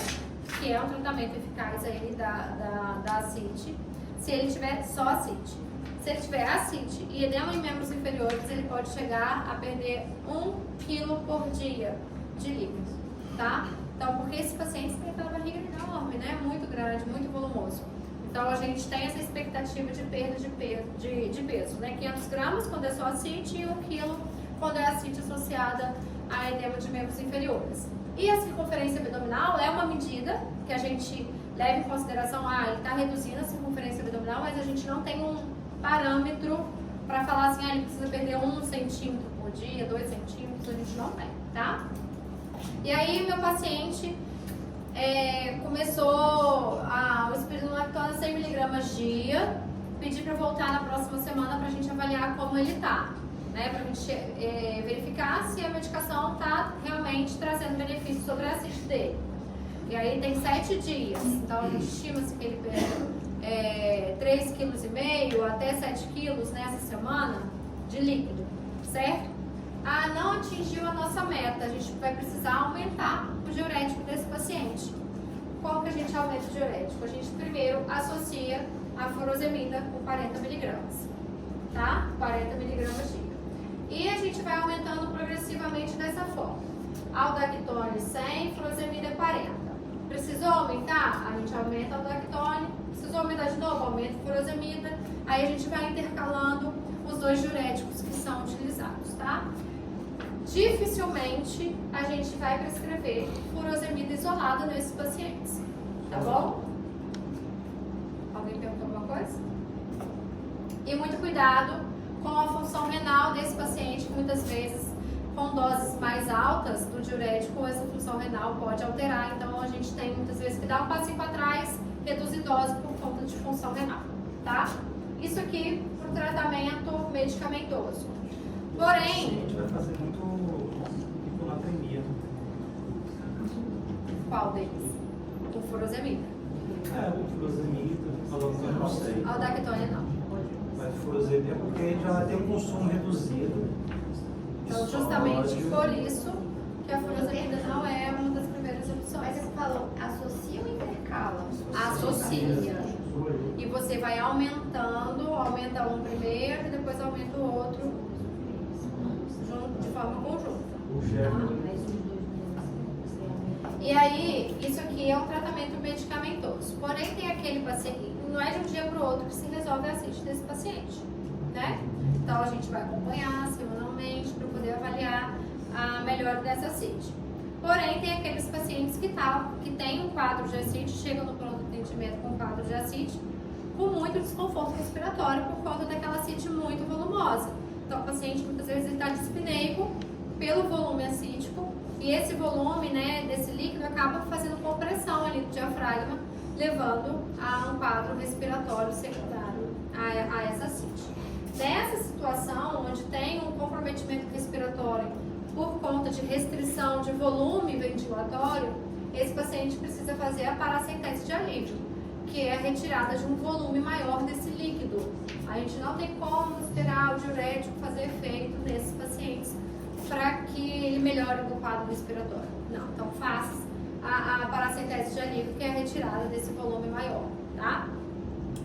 que é um tratamento eficaz aí da ascite, se ele tiver só ascite. Se ele tiver ascite e edema em membros inferiores, ele pode chegar a perder 1 kg por dia de líquido, tá? Então, porque esse paciente tem aquela barriga enorme, né? Muito grande, muito volumoso. Então, a gente tem essa expectativa de perda de peso, né? 500 gramas quando é só ascite e 1 kg quando é ascite associada a edema de membros inferiores. E a circunferência abdominal é uma medida que a gente leva em consideração, ele está reduzindo a circunferência abdominal, mas a gente não tem um parâmetro para falar assim, ele precisa perder 1 centímetro por dia, 2 centímetros, a gente não tem, tá? E aí, meu paciente começou o espironolactona 100 mg dia, pedi para voltar na próxima semana para a gente avaliar como ele está. Né, para a gente verificar se a medicação está realmente trazendo benefício sobre a ascite dele. E aí tem 7 dias, então a gente estima-se que ele perca 3,5 kg até 7 kg nessa semana de líquido, certo? Não atingiu a nossa meta, a gente vai precisar aumentar o diurético desse paciente. Como que a gente aumenta o diurético? A gente primeiro associa a furosemida com 40 mg, tá? 40 mg dia. E a gente vai aumentando progressivamente dessa forma. Aldactone 100, furosemida 40. Precisou aumentar? A gente aumenta o aldactone. Precisou aumentar de novo? Aumenta a furosemida. Aí a gente vai intercalando os 2 diuréticos que são utilizados, tá? Dificilmente a gente vai prescrever furosemida isolada nesses pacientes, tá bom? Alguém perguntou alguma coisa? E muito cuidado com a função renal desse paciente, que muitas vezes com doses mais altas do diurético, essa função renal pode alterar. Então a gente tem muitas vezes que dar um passinho para trás, reduzir dose por conta de função renal, tá? Isso aqui para o tratamento medicamentoso.
A
Porém,
gente vai fazer muito hiponatremia.
qual deles? O furosemida.
O furosemida, falou que eu não sei.
A aldactônia não.
Mas furosemida é porque a gente já tem um consumo reduzido. de
Então justamente
sódio.
por isso que a furosemida não é uma das primeiras
Mas
opções.
você falou, associa ou intercala?
Associa. E você vai aumentando, aumenta um primeiro e depois aumenta o outro de forma conjunta. E aí, isso aqui é um tratamento medicamentoso. Porém, tem aquele paciente, não é de um dia para o outro que se resolve a ascite desse paciente, né? Então, a gente vai acompanhar semanalmente para poder avaliar a melhora dessa ascite. Porém, tem aqueles pacientes que têm um quadro de ascite, chegam no pronto atendimento com um quadro de ascite, com muito desconforto respiratório por conta daquela ascite muito volumosa. Então, o paciente muitas vezes está dispneico pelo volume ascítico, e esse volume, né, desse líquido acaba fazendo compressão ali do diafragma, levando a um quadro respiratório secundário a essa ascite. Nessa situação, onde tem um comprometimento respiratório por conta de restrição de volume ventilatório, esse paciente precisa fazer a paracentese de alívio, que é a retirada de um volume maior desse líquido. A gente não tem como esperar o diurético fazer efeito nesses pacientes para que ele melhore do quadro respiratório. Não, então faz a paracentese de alívio, que é a retirada desse volume maior, tá?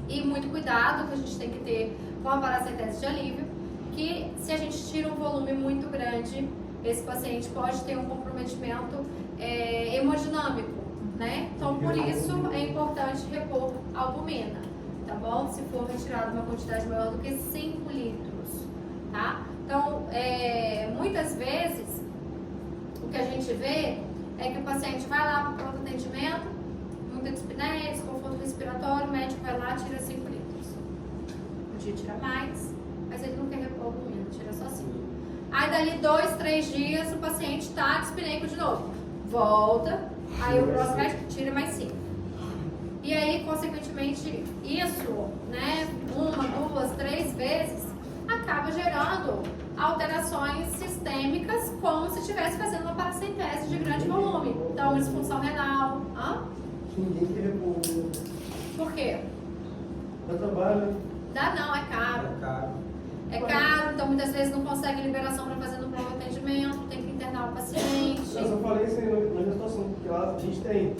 E muito cuidado que a gente tem que ter com a paracentese de alívio, que se a gente tira um volume muito grande, esse paciente pode ter um comprometimento hemodinâmico, né? Então, por isso é importante repor albumina, tá bom? Se for retirado uma quantidade maior do que 5 litros, tá? Então, muitas vezes, o que a gente vê é que o paciente vai lá para o pronto atendimento, muita dispneia, desconforto respiratório, o médico vai lá e tira 5 litros. Podia tirar mais, mas ele não quer repor albumina, tira só 5. Aí, dali 2, 3 dias, o paciente está dispneico de novo. Volta, aí o próximo médico tira mais 5. E aí, consequentemente, isso, né, 1, 2, 3 vezes, acaba gerando alterações sistêmicas, como se estivesse fazendo uma paracentese de grande volume. Então, disfunção renal.
Ninguém quer repor.
Por quê?
Dá trabalho.
Dá não, é caro.
É caro.
É caro, então muitas vezes não consegue liberação para fazer no pronto atendimento, tem que internar o paciente.
Eu só falei isso aí na minha situação, porque lá a gente tem.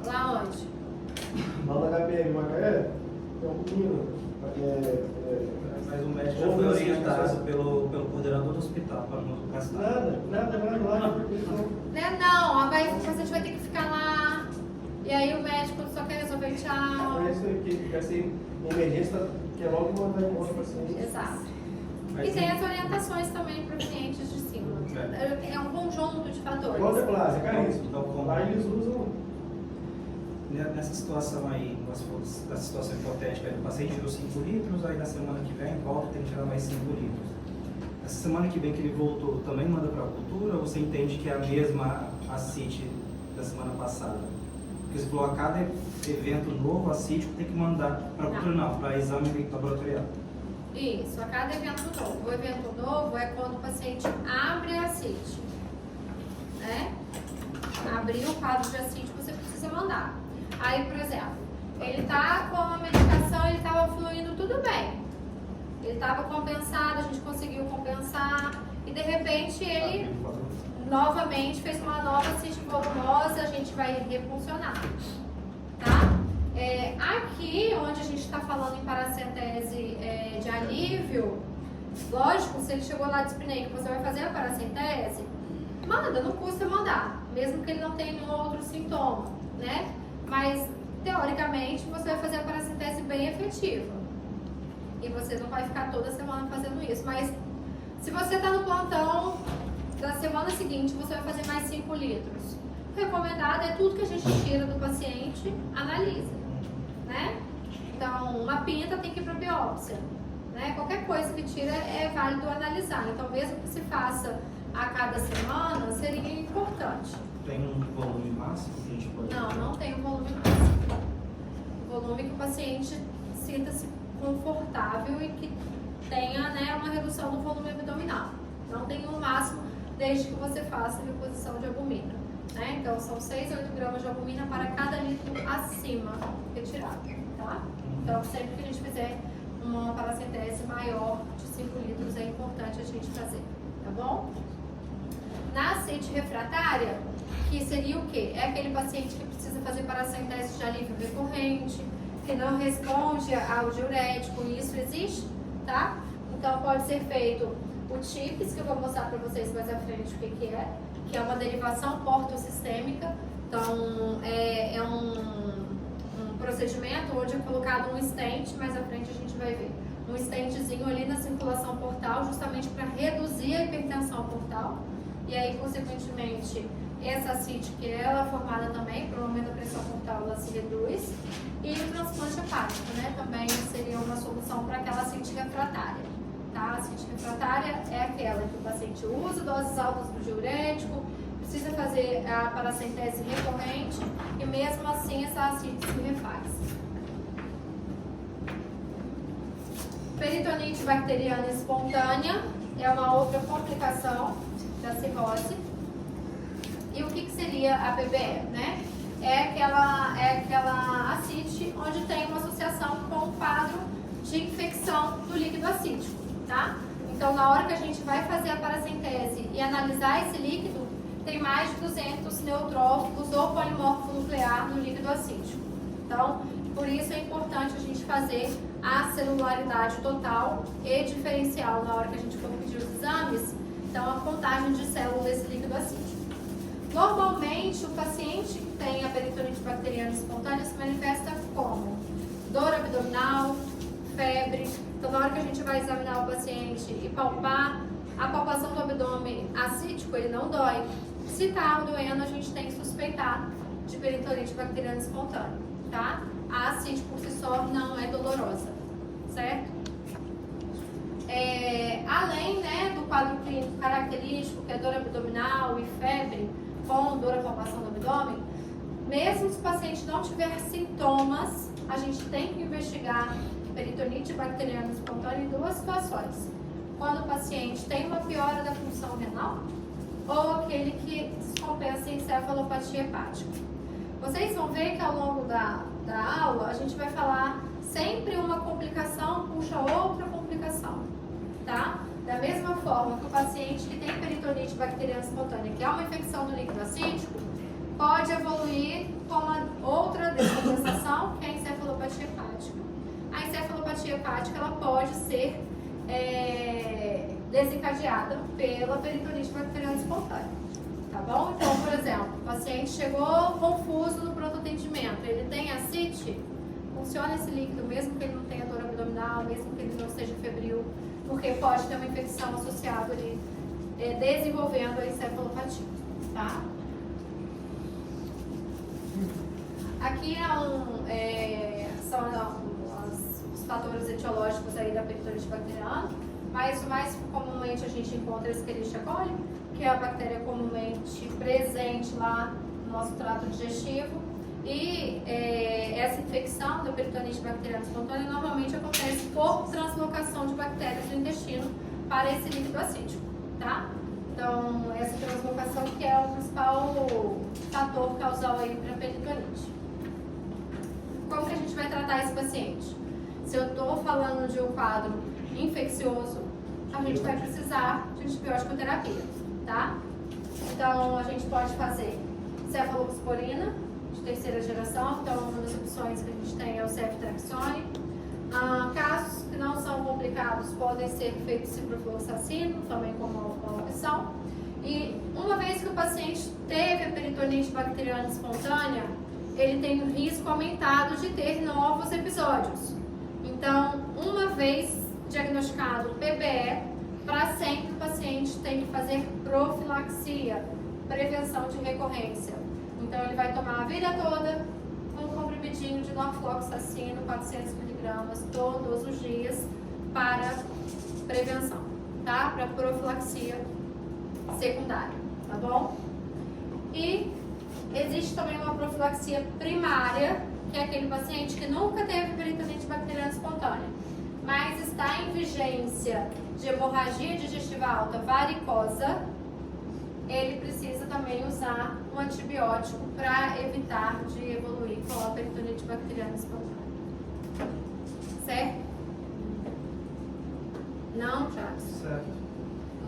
Lá onde?
Lá na HPM Macaé, tem um menino.
Mas o médico já foi orientado pelo coordenador do hospital para não gastar.
Nada lá.
Não, aí o paciente vai ter que ficar lá, e aí o médico só quer resolver tchau.
É isso aí, que vai ser emergência, que é logo mandar embora o paciente.
Exato.
Mas
E tem as orientações também para os clientes de cima. É um conjunto de fatores.
Igual a Plásia, caríssimo.
Então, como-
Lá eles usam.
Nessa situação aí, nessa situação hipotética, o paciente tirou 5 litros, aí na semana que vem volta e tem que tirar mais 5 litros. Essa semana que vem que ele voltou, também manda para a cultura ou você entende que é a mesma ascite da semana passada? Porque você falou, a cada evento novo, ascítico, tem que mandar para a cultura, não, para exame laboratorial.
Isso, a cada evento novo. O evento novo é quando o paciente abre a ascite, né? Abrir o quadro de ascite, você precisa mandar. Aí, por exemplo, ele tá com a medicação, ele estava fluindo tudo bem. Ele estava compensado, a gente conseguiu compensar. E de repente ele novamente fez uma nova ascite volumosa, a gente vai refuncionar. Tá? Aqui, onde a gente está falando em paracentese de alívio, lógico, se ele chegou lá dispneico, você vai fazer a paracentese, manda, não custa mandar, mesmo que ele não tenha nenhum outro sintoma, né? Mas, teoricamente, você vai fazer a paracentese bem efetiva. E você não vai ficar toda semana fazendo isso. Mas, se você está no plantão, da semana seguinte, você vai fazer mais 5 litros. O recomendado é tudo que a gente tira do paciente, analisa, né? Então, uma pinta tem que ir para biópsia. Né? Qualquer coisa que tira é válido analisar. Então, mesmo que se faça a cada semana, seria importante.
Tem um volume máximo que a gente pode...
Não tem um volume máximo. O volume que o paciente sinta-se confortável e que tenha, né, uma redução do volume abdominal. Não tem um máximo desde que você faça a reposição de albumina. Né? Então, são 6 a 8 gramas de albumina para cada litro acima retirado. Tá? Então, sempre que a gente fizer uma paracentese maior de 5 litros, é importante a gente fazer. Tá bom? Na ascite refratária, que seria o quê? É aquele paciente que precisa fazer paracentese de alívio recorrente, que não responde ao diurético, e isso existe, tá? Então, pode ser feito o TIPS, que eu vou mostrar para vocês mais à frente o que é uma derivação portosistêmica. Então, é um procedimento onde é colocado um stent, mais à frente a gente vai ver, um stentzinho ali na circulação portal, justamente para reduzir a hipertensão portal. E aí, consequentemente, essa ascite, que ela é formada também, pelo aumento da pressão portal, ela se reduz. E o transplante hepático, né, também seria uma solução para aquela ascite refratária. Tá? A ascite refratária é aquela que o paciente usa doses altas do diurético, precisa fazer a paracentese recorrente e mesmo assim essa ascite se refaz. Peritonite bacteriana espontânea é uma outra complicação da cirrose. E o que seria a PBE, né? É aquela ascite onde tem uma associação com o quadro de infecção do líquido acítico, tá? Então, na hora que a gente vai fazer a paracentese e analisar esse líquido, tem mais de 200 neutrófilos ou polimorfo nuclear no líquido acítico. Então, por isso é importante a gente fazer a celularidade total e diferencial na hora que a gente for pedir os exames. Então, a contagem de células desse líquido acítico. Normalmente, o paciente que tem a peritonite bacteriana espontânea se manifesta como dor abdominal, febre. Então, na hora que a gente vai examinar o paciente e palpar, a palpação do abdômen acítico, ele não dói. Se está doendo, a gente tem que suspeitar de peritonite bacteriana espontânea, tá? A ascite por si só não é dolorosa, certo? Além, né, do quadro clínico característico, que é dor abdominal e febre, com dor à palpação do abdômen, mesmo se o paciente não tiver sintomas, a gente tem que investigar peritonite bacteriana espontânea em duas situações. Quando o paciente tem uma piora da função renal ou aquele que descompensa em encefalopatia hepática. Vocês vão ver que ao longo da aula a gente vai falar sempre uma complicação puxa outra complicação, tá? Da mesma forma que o paciente que tem peritonite bacteriana espontânea, que é uma infecção do líquido acítico, pode evoluir com uma outra descompensação, que é a encefalopatia hepática. A encefalopatia hepática ela pode ser desencadeada pela peritonite bacteriana espontânea, tá bom? Então, por exemplo, o paciente chegou confuso no pronto atendimento, ele tem ascite, funciona esse líquido mesmo que ele não tenha dor abdominal, mesmo que ele não esteja febril, porque pode ter uma infecção associada ali, desenvolvendo a encefalopatia, tá? Aqui são os fatores etiológicos aí da peritonite bacteriana, mas o mais comumente a gente encontra a Escherichia coli, que é a bactéria comumente presente lá no nosso trato digestivo. E essa infecção da peritonite bacteriana espontânea normalmente acontece por translocação de bactérias do intestino para esse líquido acítico, tá? Então, essa translocação que é o principal fator causal aí para a peritonite. Como que a gente vai tratar esse paciente? Se eu estou falando de um quadro infeccioso, a gente vai precisar de antibiótico terapia, tá? Então, a gente pode fazer cefalosporina de terceira geração, então uma das opções que a gente tem é o ceftriaxone. Casos que não são complicados podem ser feitos ciprofloxacino, também como uma opção. E uma vez que o paciente teve a peritonite bacteriana espontânea, ele tem um risco aumentado de ter novos episódios. Então, uma vez diagnosticado PBE, para sempre o paciente tem que fazer profilaxia, prevenção de recorrência. Então, ele vai tomar a vida toda um comprimidinho de norfloxacino, 400 mg miligramas todos os dias para prevenção, tá? Para profilaxia secundária, tá bom? E existe também uma profilaxia primária, que é aquele paciente que nunca teve peritonite bacteriana espontânea, mas está em vigência de hemorragia digestiva alta varicosa. Ele precisa também usar um antibiótico para evitar de evoluir com a peritonite bacteriana espontânea. Certo? Não, Thiago?
Certo.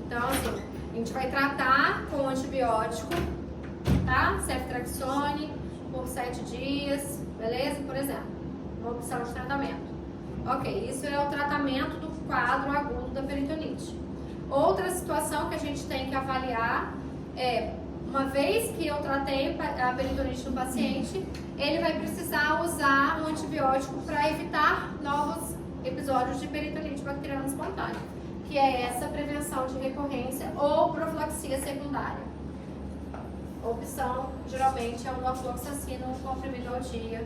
Então, assim, a gente vai tratar com antibiótico, tá? Ceftriaxone por 7 dias, beleza? Por exemplo, uma opção de tratamento. Ok, isso é o tratamento do quadro agudo da peritonite. Outra situação que a gente tem que avaliar é, uma vez que eu tratei a peritonite do paciente, ele vai precisar usar um antibiótico para evitar novos episódios de peritonite bacteriana espontânea, que é essa prevenção de recorrência ou profilaxia secundária. A opção, geralmente, é o norfloxacino, um comprimido ao dia,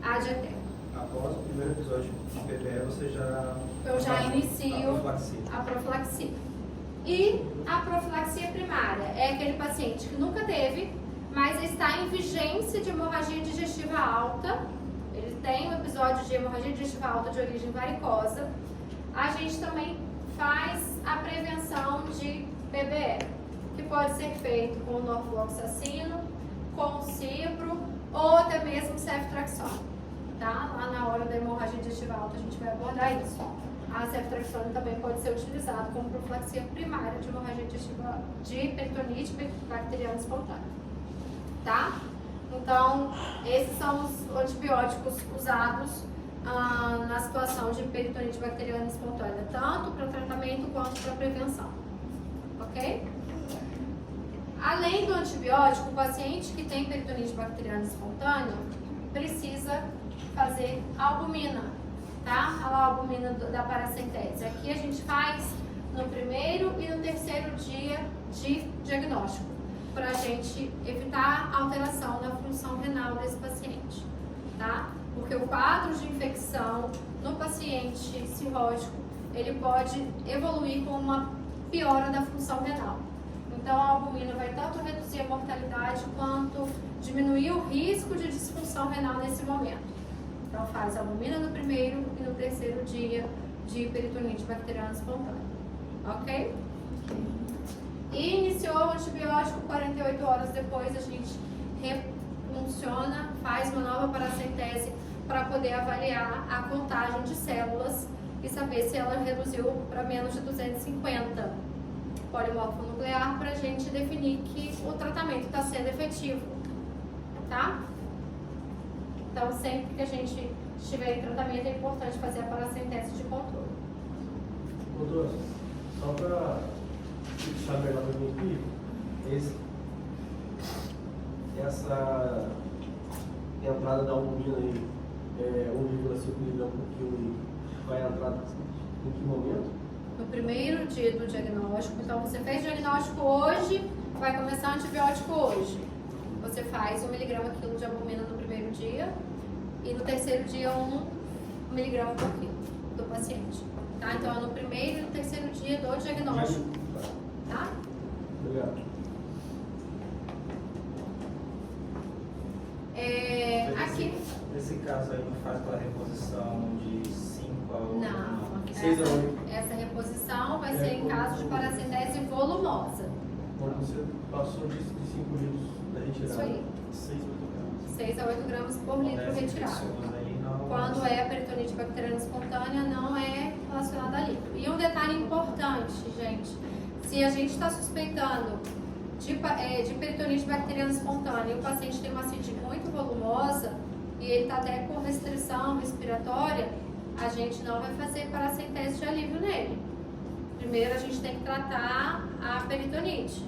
ad eterno.
Após o primeiro episódio de PPE,
Eu já inicio
a
a profilaxia. E a profilaxia primária é aquele paciente que nunca teve, mas está em vigência de hemorragia digestiva alta. Ele tem um episódio de hemorragia digestiva alta de origem varicosa. A gente também faz a prevenção de PBE, que pode ser feito com norfloxacino, com cipro ou até mesmo ceftriaxone. Tá? Lá na hora da hemorragia digestiva alta a gente vai abordar isso. A ceftriaxone também pode ser utilizado como profilaxia primária de hemorragia digestiva de peritonite bacteriana espontânea. Tá? Então, esses são os antibióticos usados na situação de peritonite bacteriana espontânea, tanto para tratamento quanto para prevenção. Ok? Além do antibiótico, o paciente que tem peritonite bacteriana espontânea precisa fazer albumina, tá? A albumina da paracentese. Aqui a gente faz no primeiro e no terceiro dia de diagnóstico, para a gente evitar alteração na função renal desse paciente, tá? Porque o quadro de infecção no paciente cirrótico, ele pode evoluir com uma piora da função renal. Então a albumina vai tanto reduzir a mortalidade quanto diminuir o risco de disfunção renal nesse momento. Então faz albumina no primeiro e no terceiro dia de peritonite bacteriana espontânea. Ok? E iniciou o antibiótico, 48 horas depois a gente refunciona, faz uma nova paracentese para poder avaliar a contagem de células e saber se ela reduziu para menos de 250 polimorfo nuclear, para a gente definir que o tratamento está sendo efetivo, tá? Então, sempre que a gente estiver em tratamento, é importante fazer a paracentese de controle.
Doutor, só para fixar melhor para mim aqui, essa entrada da albumina aí, 1,5 mg por quilo, vai entrar em que momento?
No primeiro dia do diagnóstico, então você fez diagnóstico hoje, vai começar o antibiótico hoje. Você faz 1 mg quilo de albumina no primeiro dia e no terceiro dia 1 mg por quilo do paciente. Tá? Então é no primeiro e no terceiro dia do diagnóstico. Tá?
Obrigado.
Aqui.
Nesse caso aí não faz aquela reposição de 5 a 8?
Não.
6 a 8.
Essa reposição vai ser em caso de paracentese volumosa.
Quando você passou de 5 litros da retirada.
Isso aí. 6 a 8 gramas por litro retirado. Quando é a peritonite bacteriana espontânea, não é relacionada a líquido. E um detalhe importante, gente, se a gente está suspeitando de peritonite bacteriana espontânea e o paciente tem uma CID muito volumosa e ele está até com restrição respiratória, a gente não vai fazer paracentese de alívio nele. Primeiro a gente tem que tratar a peritonite.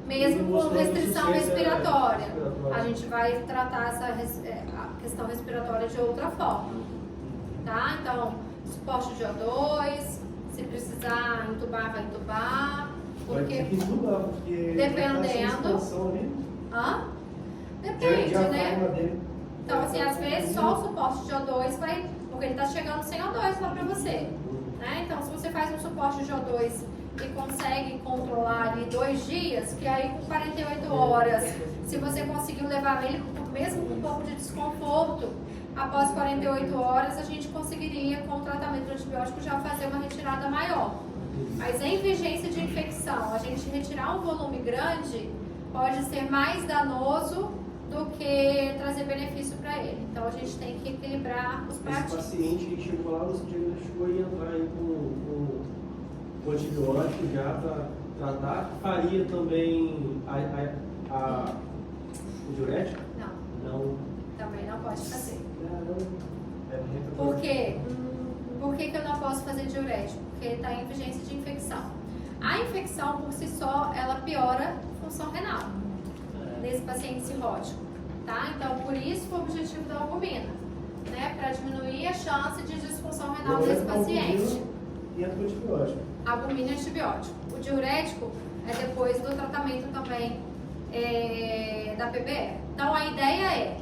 Mesmo
com restrição respiratória. A gente vai tratar a questão respiratória de outra forma. Tá? Então, suporte de O2, se precisar entubar, vai entubar. Porque dependendo. Depende, né? Então, assim, às vezes só o suporte de O2 vai, porque ele está chegando sem O2 lá para você. Né? Então, se você faz um suporte de O2 e consegue controlar ali 2 dias, que aí com 48 horas, se você conseguiu levar ele, mesmo com um pouco de desconforto, após 48 horas a gente conseguiria, com o tratamento do antibiótico, já fazer uma retirada maior. Mas em vigência de infecção, a gente retirar um volume grande pode ser mais danoso do que trazer benefício para ele. Então a gente tem que equilibrar os
Esse
pratinhos.
paciente que chegou lá, você diagnosticou e entrar aí com antibiótico já para tratar, faria também o diurético?
Não,
Não.
também não pode fazer.
É muito
Por quê? Por que eu não posso fazer diurético? Porque ele está em vigência de infecção. A infecção, por si só, ela piora a função renal nesse paciente cirrótico, tá? Então, por isso o objetivo da albumina, né? Para diminuir a chance de disfunção renal desse paciente.
E entra o antibiótico.
Albumina e antibiótico. O diurético é depois do tratamento também da PBE. Então, a ideia é,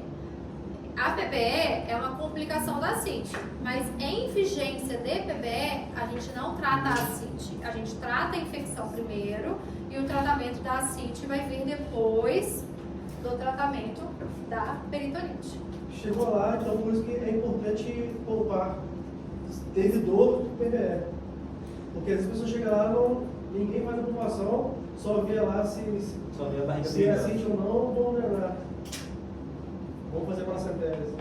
a PBE é uma complicação da ascite, mas em vigência de PBE, a gente não trata a ascite. A gente trata a infecção primeiro e o tratamento da ascite vai vir depois do tratamento da peritonite.
Chegou lá, então por isso que é importante poupar. Teve dor, PBE. Porque as pessoas chegam lá, ninguém faz a população, só vê lá se
Só vê a barriga
é
pegando.
assiste ou não, vão drenar. Vamos fazer paracentese.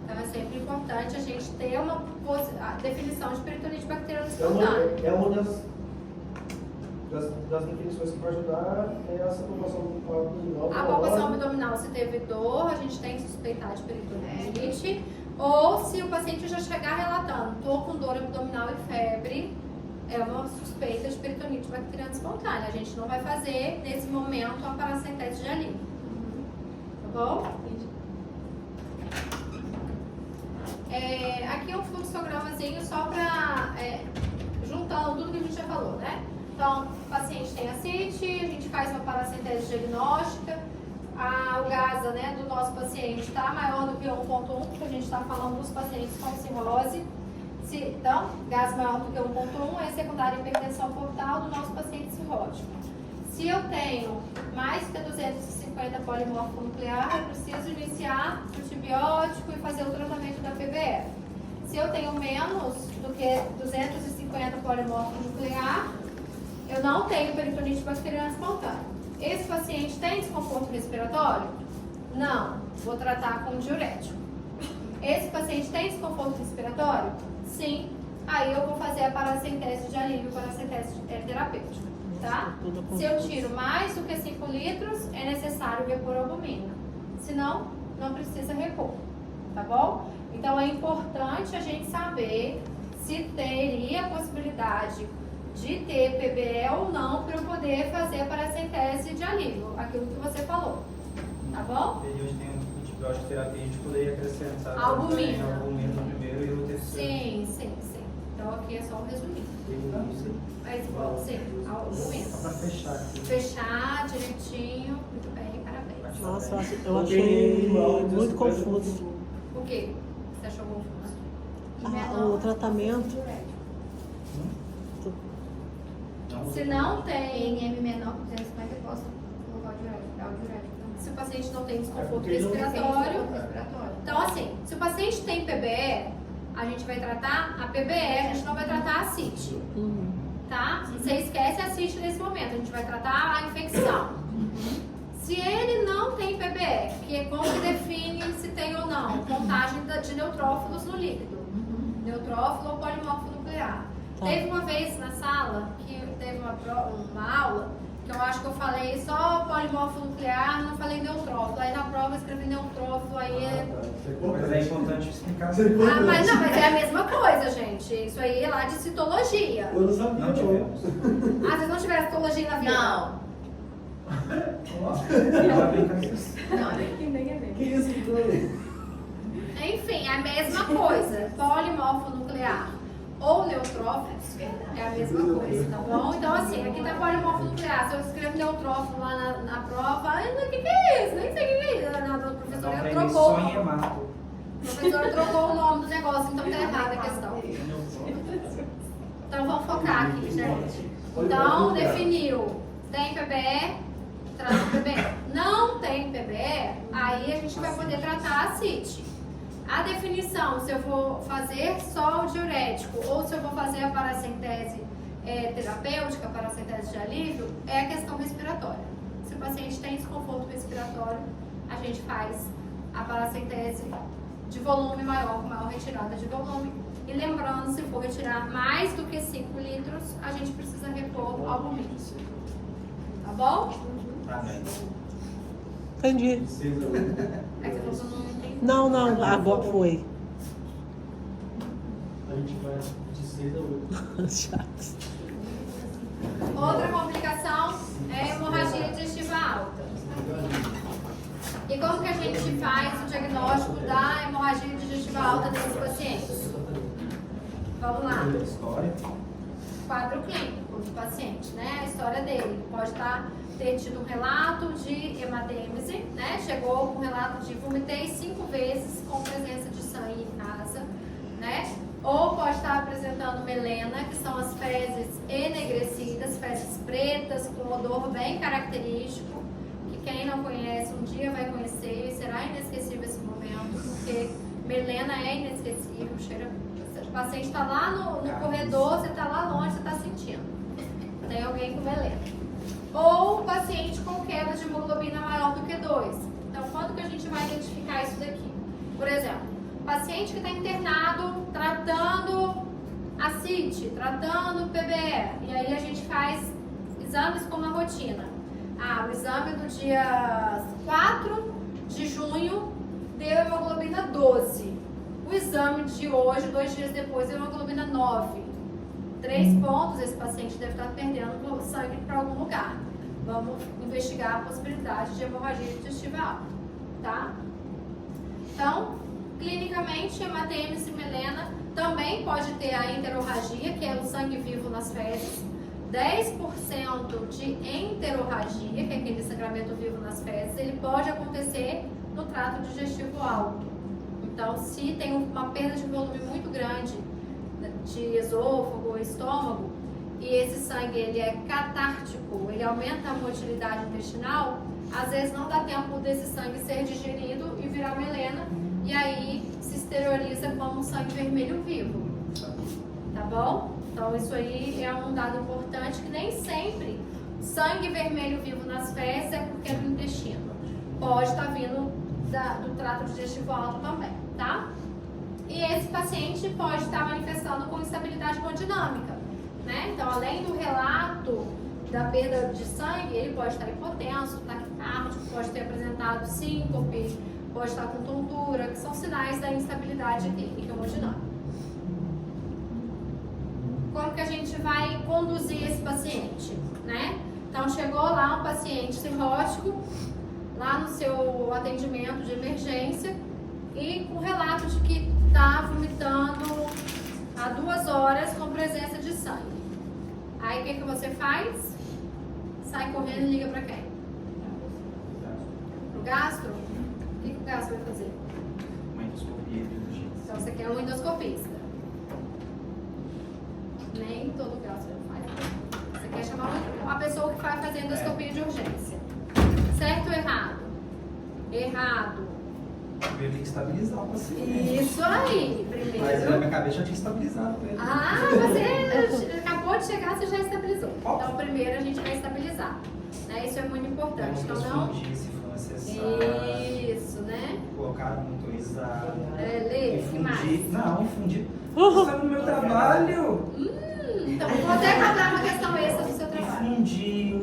Então é sempre importante a gente ter a definição de peritonite bacteriana
É
espontânea.
uma das definições que vai ajudar é essa população abdominal.
A palpação abdominal, se teve dor, a gente tem que suspeitar de peritonite. Ou se o paciente já chegar relatando, estou com dor abdominal e febre, é uma suspeita de peritonite bacteriana espontânea. A gente não vai fazer, nesse momento, a paracentese de alívio. Tá bom? Aqui é um fluxogramazinho só para juntando tudo que a gente já falou, né? Então, o paciente tem ascite, a gente faz uma paracentese diagnóstica, o GASA, né, do nosso paciente está maior do que 1.1, porque a gente está falando dos pacientes com cirrose. Então, GASA maior do que 1.1 é secundária hipertensão portal do nosso paciente cirrótico. Se eu tenho mais que 250 polimorfo nuclear, eu preciso iniciar antibiótico e fazer o tratamento da PBE. Se eu tenho menos do que 250 polimorfo nuclear, eu não tenho peritonite bacteriana espontânea. Esse paciente tem desconforto respiratório? Não. Vou tratar com diurético. Esse paciente tem desconforto respiratório? Sim. Aí eu vou fazer a paracentese de alívio, paracentese terapêutica, tá? Se eu tiro mais do que 5 litros, é necessário repor albumina. Senão, não precisa repor, tá bom? Então é importante a gente saber se teria a possibilidade de ter PBE ou não para eu poder fazer a paracentese de alívio, aquilo que você falou, tá bom?
E hoje tem um antibiótico terapia, a gente poderia acrescentar
Albumina.
albumina no primeiro e o terceiro.
Sim. Então aqui é só um resuminho. Mas pode ser, albumina.
Só para fechar aqui.
Fechar direitinho, muito bem, parabéns.
Nossa, eu achei muito confuso.
O que você achou confuso?
O tratamento.
Se não tem,
Em M menor que 250, eu posso colocar o diurético, dar o diurético também.
se o paciente não tem desconforto
porque ele não tem
respiratório,
Respiratório.
então assim, se o paciente tem PBE, a gente vai tratar a PBE, a gente não vai tratar a ascite, tá? Você esquece a ascite nesse momento, a gente vai tratar a infecção. Se ele não tem PBE, que é como que define se tem ou não, contagem de neutrófilos no líquido, neutrófilo ou polimorfo nuclear.
Tá.
Teve uma vez na sala, que teve uma aula, que eu acho que eu falei só polimorfo nuclear, não falei neutrófilo. Aí na prova eu escrevi neutrófilo, aí
Mas é importante explicar.
mas é a mesma coisa, gente. Isso aí é lá de citologia.
Eu não sabia.
Não tivemos.
Vocês não tiveram citologia na vida?
Não.
Que isso que foi?
Enfim, é a mesma coisa. Polimorfo nuclear. ou neutrófilos, é a mesma coisa, tá bom? Então, assim, aqui tá polimorfo nuclear. Se eu escrevo neutrófilo lá na prova, ai, o que é isso? Nem sei o que é isso. A professora trocou.
Só em hemato.
A professora trocou o nome do negócio, então tá errada a questão. Então, vamos focar aqui, gente. Então, definiu. Tem PBE, trata o PBE. Não tem PBE, aí a gente vai poder tratar a CIT. A definição, se eu vou fazer só o diurético ou se eu vou fazer a paracentese terapêutica, paracentese de alívio, é a questão respiratória. Se o paciente tem desconforto respiratório, a gente faz a paracentese de volume maior, com maior retirada de volume. E lembrando, se for retirar mais do que 5 litros, a gente precisa repor albumina. Tá bom?
Entendi.
É que você falou que eu não entendi.
Não, agora foi.
A gente vai de 6 a 8.
Chato.
Outra complicação é a hemorragia digestiva alta. E como que a gente faz o diagnóstico da hemorragia digestiva alta desses pacientes? Vamos lá.
História.
Quadro clínico do paciente, né? A história dele. Pode ter tido um relato de hematêmese, né? Chegou com um relato de vomitei 5 vezes com presença de sangue em casa, né? Ou pode estar apresentando melena, que são as fezes enegrecidas, fezes pretas, com odor bem característico, que quem não conhece um dia vai conhecer e será inesquecível esse momento, porque melena é inesquecível, cheira. O paciente está lá no corredor, você está lá longe, você está sentindo. Tem alguém com melena. Ou o paciente com queda de hemoglobina maior do que 2. Então, quando que a gente vai identificar isso daqui? Por exemplo, paciente que está internado, tratando a CIT, tratando o PBE. E aí a gente faz exames com uma rotina. O exame do dia 4 de junho deu hemoglobina 12. O exame de hoje, 2 dias depois, deu hemoglobina 9. 3 pontos, esse paciente deve estar perdendo sangue para algum lugar. Vamos investigar a possibilidade de hemorragia digestiva alta, tá? Então, clinicamente, hematêmese e melena também pode ter a enterorragia, que é o sangue vivo nas fezes. 10% de enterorragia, que é aquele sangramento vivo nas fezes, ele pode acontecer no trato digestivo alto. Então, se tem uma perda de volume muito grande de esôfago ou estômago, e esse sangue ele é catártico, ele aumenta a motilidade intestinal, às vezes não dá tempo desse sangue ser digerido e virar melena, e aí se exterioriza como um sangue vermelho vivo. Tá bom? Então isso aí é um dado importante, que nem sempre sangue vermelho vivo nas fezes é porque é do intestino. Pode estar vindo do trato digestivo alto também, tá? E esse paciente pode estar manifestando com instabilidade hemodinâmica, né? Então, além do relato da perda de sangue, ele pode estar hipotenso, taquicárdico, pode ter apresentado síncope, pode estar com tontura, que são sinais da instabilidade clínica hemodinâmica. Como que a gente vai conduzir esse paciente, né? Então, chegou lá um paciente cirrótico, lá no seu atendimento de emergência, e com relato de que está vomitando há 2 horas com presença de sangue. Aí o que você faz? Sai correndo e liga para quem? Pro gastro? O que o gastro vai fazer?
Uma endoscopia de urgência.
Então você quer um endoscopista. Nem todo gastro faz. Você quer chamar a pessoa que vai fazer endoscopia de urgência. Certo ou errado? Errado.
Primeiro tem que estabilizar o paciente.
Isso aí, primeiro.
Mas na minha cabeça já tinha estabilizado ele.
Você acabou de chegar, você já estabilizou. Então, primeiro a gente vai estabilizar. Né? Isso é muito importante. Então, não.
Fundir, se for necessário.
Isso, né?
Colocar motorizado.
Lê, que mais?
Infundir. Não, infundir. Você sabe no meu trabalho.
Então, vou até cobrar uma questão extra do seu trabalho.
Infundir.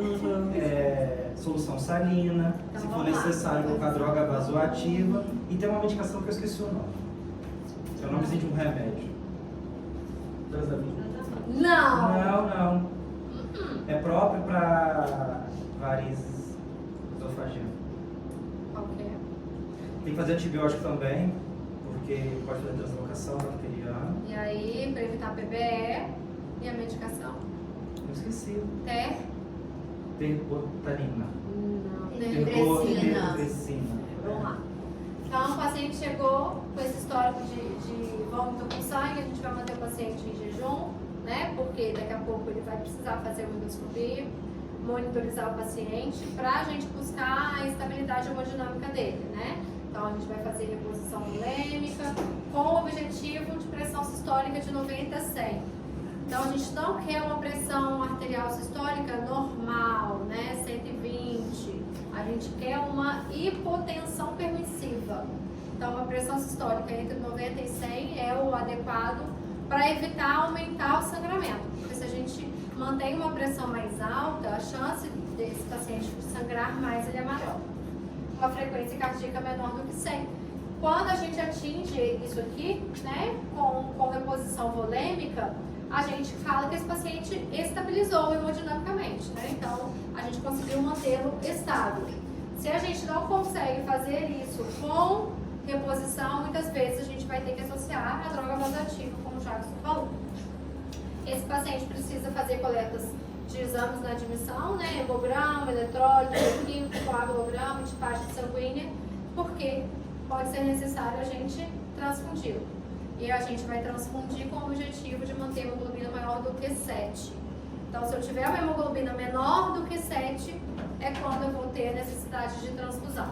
Solução salina.
Então,
Se for
vamos lá.
necessário, colocar droga vasoativa. E tem uma medicação que eu esqueci o nome. É o nomezinho de um remédio.
Não.
Não. É próprio para varizes esofageiras.
Qual que é?
Tem que fazer antibiótico também, porque pode fazer translocação bacteriana.
E aí, para evitar PBE e a medicação?
Eu esqueci. Terbotalina.
Não.
Terbotalina.
Vamos lá. Então, o paciente chegou com esse histórico de vômito com sangue, a gente vai manter o paciente em jejum, né? Porque daqui a pouco ele vai precisar fazer uma endoscopia, monitorizar o paciente, para a gente buscar a estabilidade hemodinâmica dele, né? Então, a gente vai fazer reposição volêmica com o objetivo de pressão sistólica de 90 a 100. Então, a gente não quer uma pressão arterial sistólica normal, né? 120. A gente quer uma hipotensão permissiva. Então, uma pressão sistólica entre 90 e 100 é o adequado para evitar aumentar o sangramento. Porque se a gente mantém uma pressão mais alta, a chance desse paciente sangrar mais ele é maior. Uma frequência cardíaca menor do que 100. Quando a gente atinge isso aqui, né, com reposição volêmica, a gente fala que esse paciente estabilizou hemodinamicamente, né? Então, a gente conseguiu mantê-lo estável. Se a gente não consegue fazer isso com reposição, muitas vezes a gente vai ter que associar a droga vasoativa, como o Jackson falou. Esse paciente precisa fazer coletas de exames na admissão, né? Hemograma, eletrólito, bioquímico, coagulograma, tipagem sanguínea, porque pode ser necessário a gente transfundir. E a gente vai transfundir com o objetivo de manter a hemoglobina maior do que 7. Então, se eu tiver uma hemoglobina menor do que 7, é quando eu vou ter a necessidade de transfusão,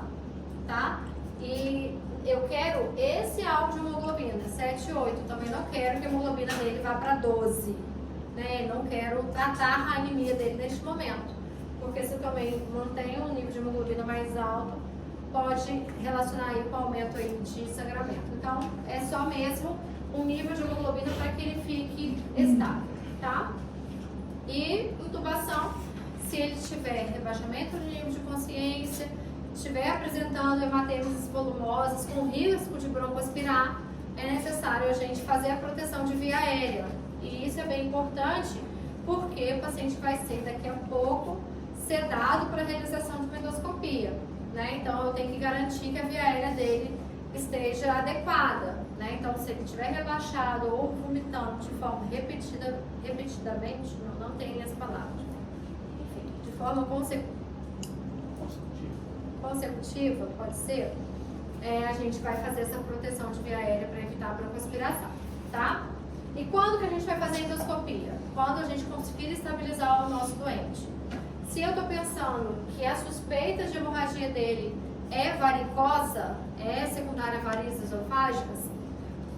tá? E eu quero esse alvo de hemoglobina, 7 e 8. Também não quero que a hemoglobina dele vá para 12, né? Não quero tratar a anemia dele neste momento, porque se eu também mantenho um nível de hemoglobina mais alto, pode relacionar aí com o aumento aí de sangramento. Então, é só mesmo um nível de hemoglobina para que ele fique estável, tá? E intubação, se ele tiver rebaixamento de nível de consciência, estiver apresentando hematemeses volumosas com risco de broncoaspirar, é necessário a gente fazer a proteção de via aérea. E isso é bem importante porque o paciente vai ser daqui a pouco sedado para a realização de uma endoscopia, né? Então eu tenho que garantir que a via aérea dele esteja adequada, né? Então se ele estiver relaxado ou vomitando de forma repetidamente, não tem essa palavra, enfim, de forma consecutiva, pode ser, a gente vai fazer essa proteção de via aérea para evitar a broncoaspiração, tá? E quando que a gente vai fazer a endoscopia? Quando a gente conseguir estabilizar o nosso doente. Se eu estou pensando que a suspeita de hemorragia dele é varicosa, é secundária a varizes esofágicas,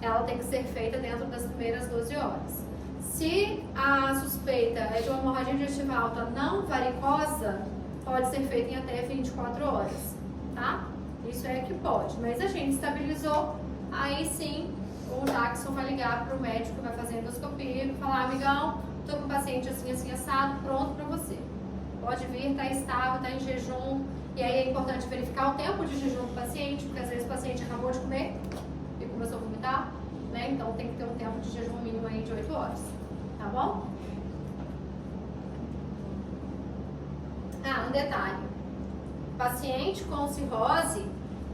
ela tem que ser feita dentro das primeiras 12 horas. Se a suspeita é de uma hemorragia digestiva alta não varicosa, pode ser feita em até 24 horas, tá? Isso é que pode, mas a gente estabilizou, aí sim o Jackson vai ligar para o médico, vai fazer a endoscopia e falar: amigão, estou com um paciente assim, assim, assado, pronto para você. Pode vir, está estável, está em jejum. E aí é importante verificar o tempo de jejum do paciente, porque às vezes o paciente acabou de comer e começou a vomitar, né? Então tem que ter um tempo de jejum mínimo aí de 8 horas, tá bom? Um detalhe. Paciente com cirrose,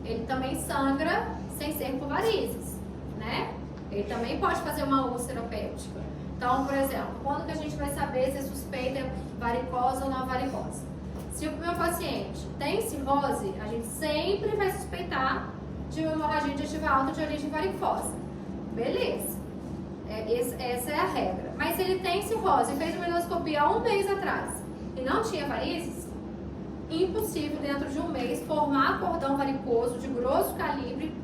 ele também sangra sem ser por varizes, né? Ele também pode fazer uma úlcera péptica. Então, por exemplo, quando que a gente vai saber se a suspeita é varicosa ou não varicosa? Se o meu paciente tem cirrose, a gente sempre vai suspeitar de uma hemorragia digestiva alta de origem varicosa. Beleza. Essa é a regra. Mas se ele tem cirrose e fez uma endoscopia há um mês atrás e não tinha varizes, impossível dentro de um mês formar cordão varicoso de grosso calibre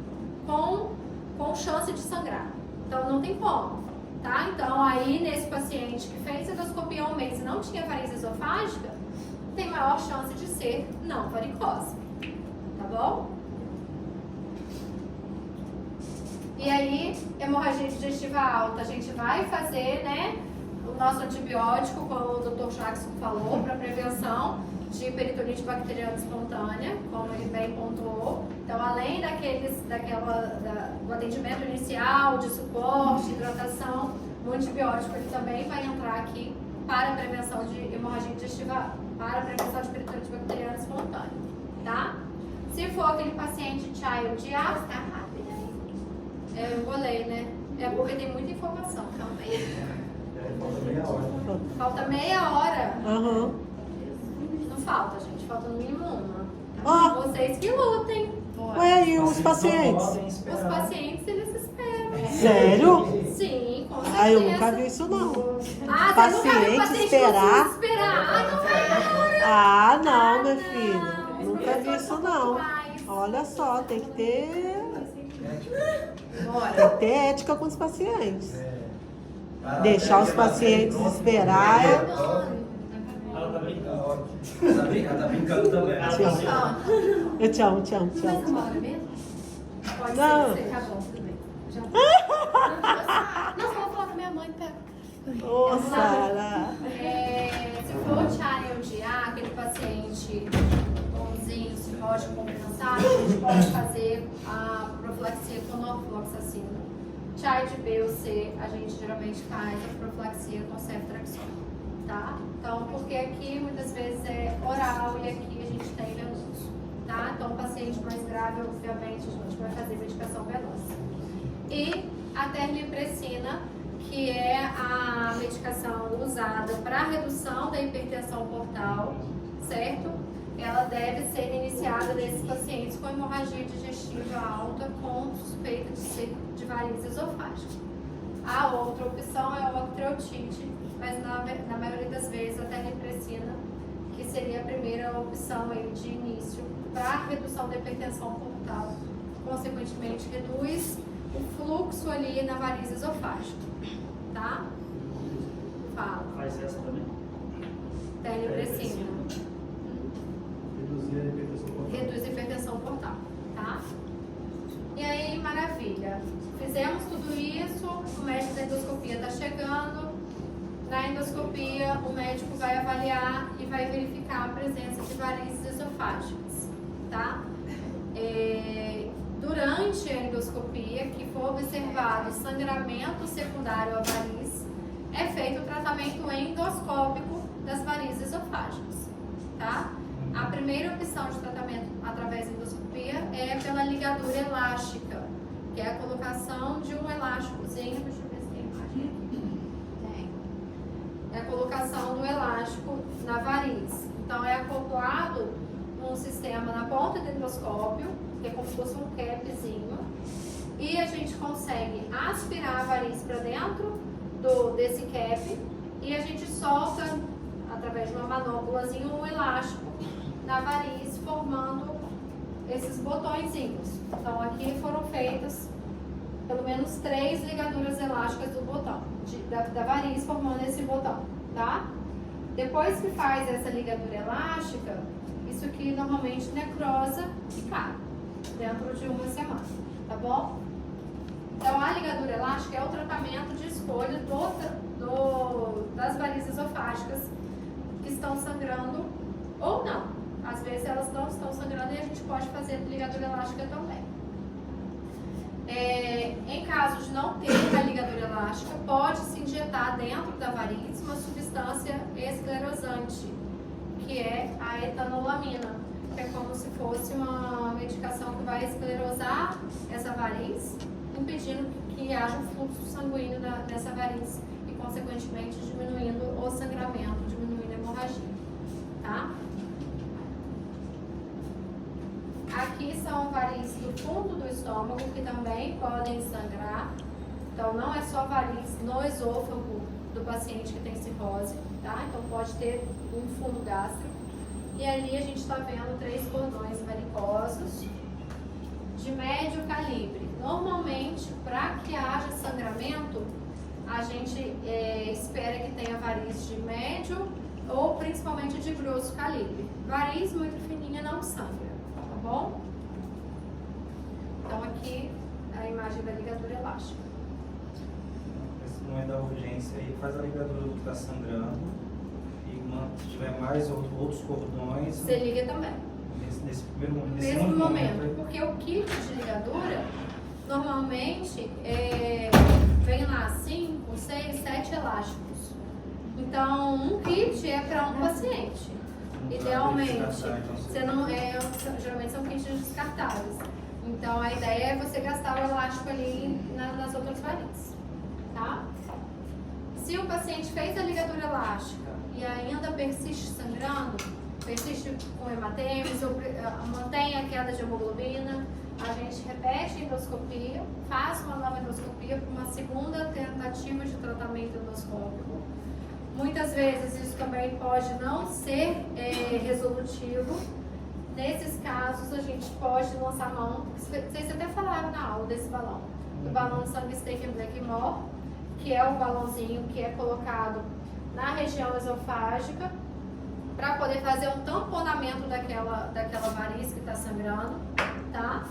com chance de sangrar. Então não tem como, tá? Então aí nesse paciente que fez endoscopia há um mês e não tinha variz esofágica, tem maior chance de ser não varicosa, tá bom? E aí, hemorragia digestiva alta, a gente vai fazer, né, o nosso antibiótico, como o Dr. Jackson falou, para prevenção de peritonite bacteriana espontânea, como ele bem pontuou. Então, além do atendimento inicial, de suporte, hidratação, o antibiótico ele também vai entrar aqui para a prevenção de hemorragia digestiva, para a prevenção de peritonite bacteriana espontânea, tá? Se for aquele paciente child de
Tá rápido aí.
Eu enrolei, né? É porque tem muita informação também.
Falta meia hora.
Falta meia hora.
Aham.
Não falta, gente. Falta no mínimo uma.
Ah.
Vocês que lutem.
Ué, e os pacientes?
Não podem
Os
esperar.
pacientes, eles esperam.
Sério?
Sim, com certeza.
Ah, eu nunca vi isso não.
Ah,
Paciente
você nunca viu paciente
esperar?
não esperar. Ah, não vai.
Ah, não, meu
Não,
filho. Nunca vi
pessoas
isso
são
não.
pontuais.
Olha só, tem que ter
Bora.
ética com os pacientes.
Ah,
Deixar os pacientes esperar é...
Ela tá brincando. Ela tá brincando também.
Eu te amo, te amo, te
Mas
amo.
uma hora mesmo? Pode
Não.
ser, tá bom, tudo bem. Já. Não, vou falar com minha mãe, pega.
Ô, Sara.
Se for Child-A, aquele paciente bonzinho, cirrótico, compensado, a gente pode fazer a profilaxia com norfloxacina. Child B ou C, a gente geralmente faz a profilaxia com ceftriaxona, tá? Então, porque aqui muitas vezes é oral e aqui a gente tem venoso, tá? Então, o paciente mais grave, obviamente, a gente vai fazer medicação venosa. E a terlipressina, que é a medicação usada para redução da hipertensão portal, certo? Ela deve ser iniciada nesses pacientes com hemorragia digestiva alta com suspeita de ser de varizes esofágica. A outra opção é o octreotide, mas na maioria das vezes a terlipressina, que seria a primeira opção aí de início para redução da hipertensão portal, consequentemente reduz o fluxo ali na variz esofágica, tá? Fala.
Faz essa também?
Terlipressina.
Reduzir a hipertensão portal.
Reduz a hipertensão portal, tá? E aí, maravilha. Fizemos tudo isso, o médico da endoscopia está chegando. Na endoscopia, o médico vai avaliar e vai verificar a presença de varizes esofágicas, tá? Durante a endoscopia, que for observado sangramento secundário à variz, é feito o tratamento endoscópico das varizes esofágicas, tá? A primeira opção de tratamento através da endoscopia é pela ligadura elástica, que é a colocação de um elásticozinho, deixa eu ver se tem imagem aqui. Tem. É a colocação do elástico na variz. Então é acoplado um sistema na ponta do endoscópio, que é como se fosse um capzinho, e a gente consegue aspirar a variz para dentro desse cap e a gente solta através de uma manopulazinha um elástico na variz, formando esses botõezinhos. Então aqui foram feitas pelo menos 3 ligaduras elásticas do botão, da variz, formando esse botão, tá? Depois que faz essa ligadura elástica, isso aqui normalmente necrosa e cai dentro de uma semana, tá bom? Então a ligadura elástica é o tratamento de escolha das varizes esofágicas que estão sangrando ou não. Às vezes elas não estão sangrando e a gente pode fazer ligadura elástica também. Em caso de não ter a ligadura elástica, pode-se injetar dentro da variz uma substância esclerosante, que é a etanolamina, que é como se fosse uma medicação que vai esclerosar essa variz, impedindo que haja um fluxo sanguíneo nessa variz e, consequentemente, diminuindo o sangramento, diminuindo a hemorragia, tá? Aqui são varizes do fundo do estômago que também podem sangrar. Então, não é só variz no esôfago do paciente que tem cirrose, tá? Então, pode ter um fundo gástrico. E ali a gente está vendo 3 cordões varicosos de médio calibre. Normalmente, para que haja sangramento, a gente espera que tenha variz de médio ou principalmente de grosso calibre. Variz muito fininha não sangra, tá bom? Então aqui a imagem da ligadura elástica.
Nesse momento da urgência, aí faz a ligadura do que está sangrando e se tiver mais outros cordões.
Você liga também.
Nesse primeiro momento.
Nesse
segundo
momento, porque o kit de ligadura normalmente vem lá 5, 6, 7 elásticos. Então, um kit é para um paciente. Idealmente, você não geralmente são kits descartáveis. Então a ideia é você gastar o elástico ali nas outras varizes, tá? Se o paciente fez a ligadura elástica e ainda persiste sangrando, persiste com hematemes ou mantém a queda de hemoglobina, a gente repete a endoscopia, faz uma nova endoscopia para uma segunda tentativa de tratamento endoscópico. Muitas vezes isso também pode não ser resolutivo. Nesses casos, a gente pode lançar mão, vocês até falaram na aula desse balão, do balão de sangue Stephen Blackmore, que é o balãozinho que é colocado na região esofágica para poder fazer um tamponamento daquela variz que está sangrando, tá?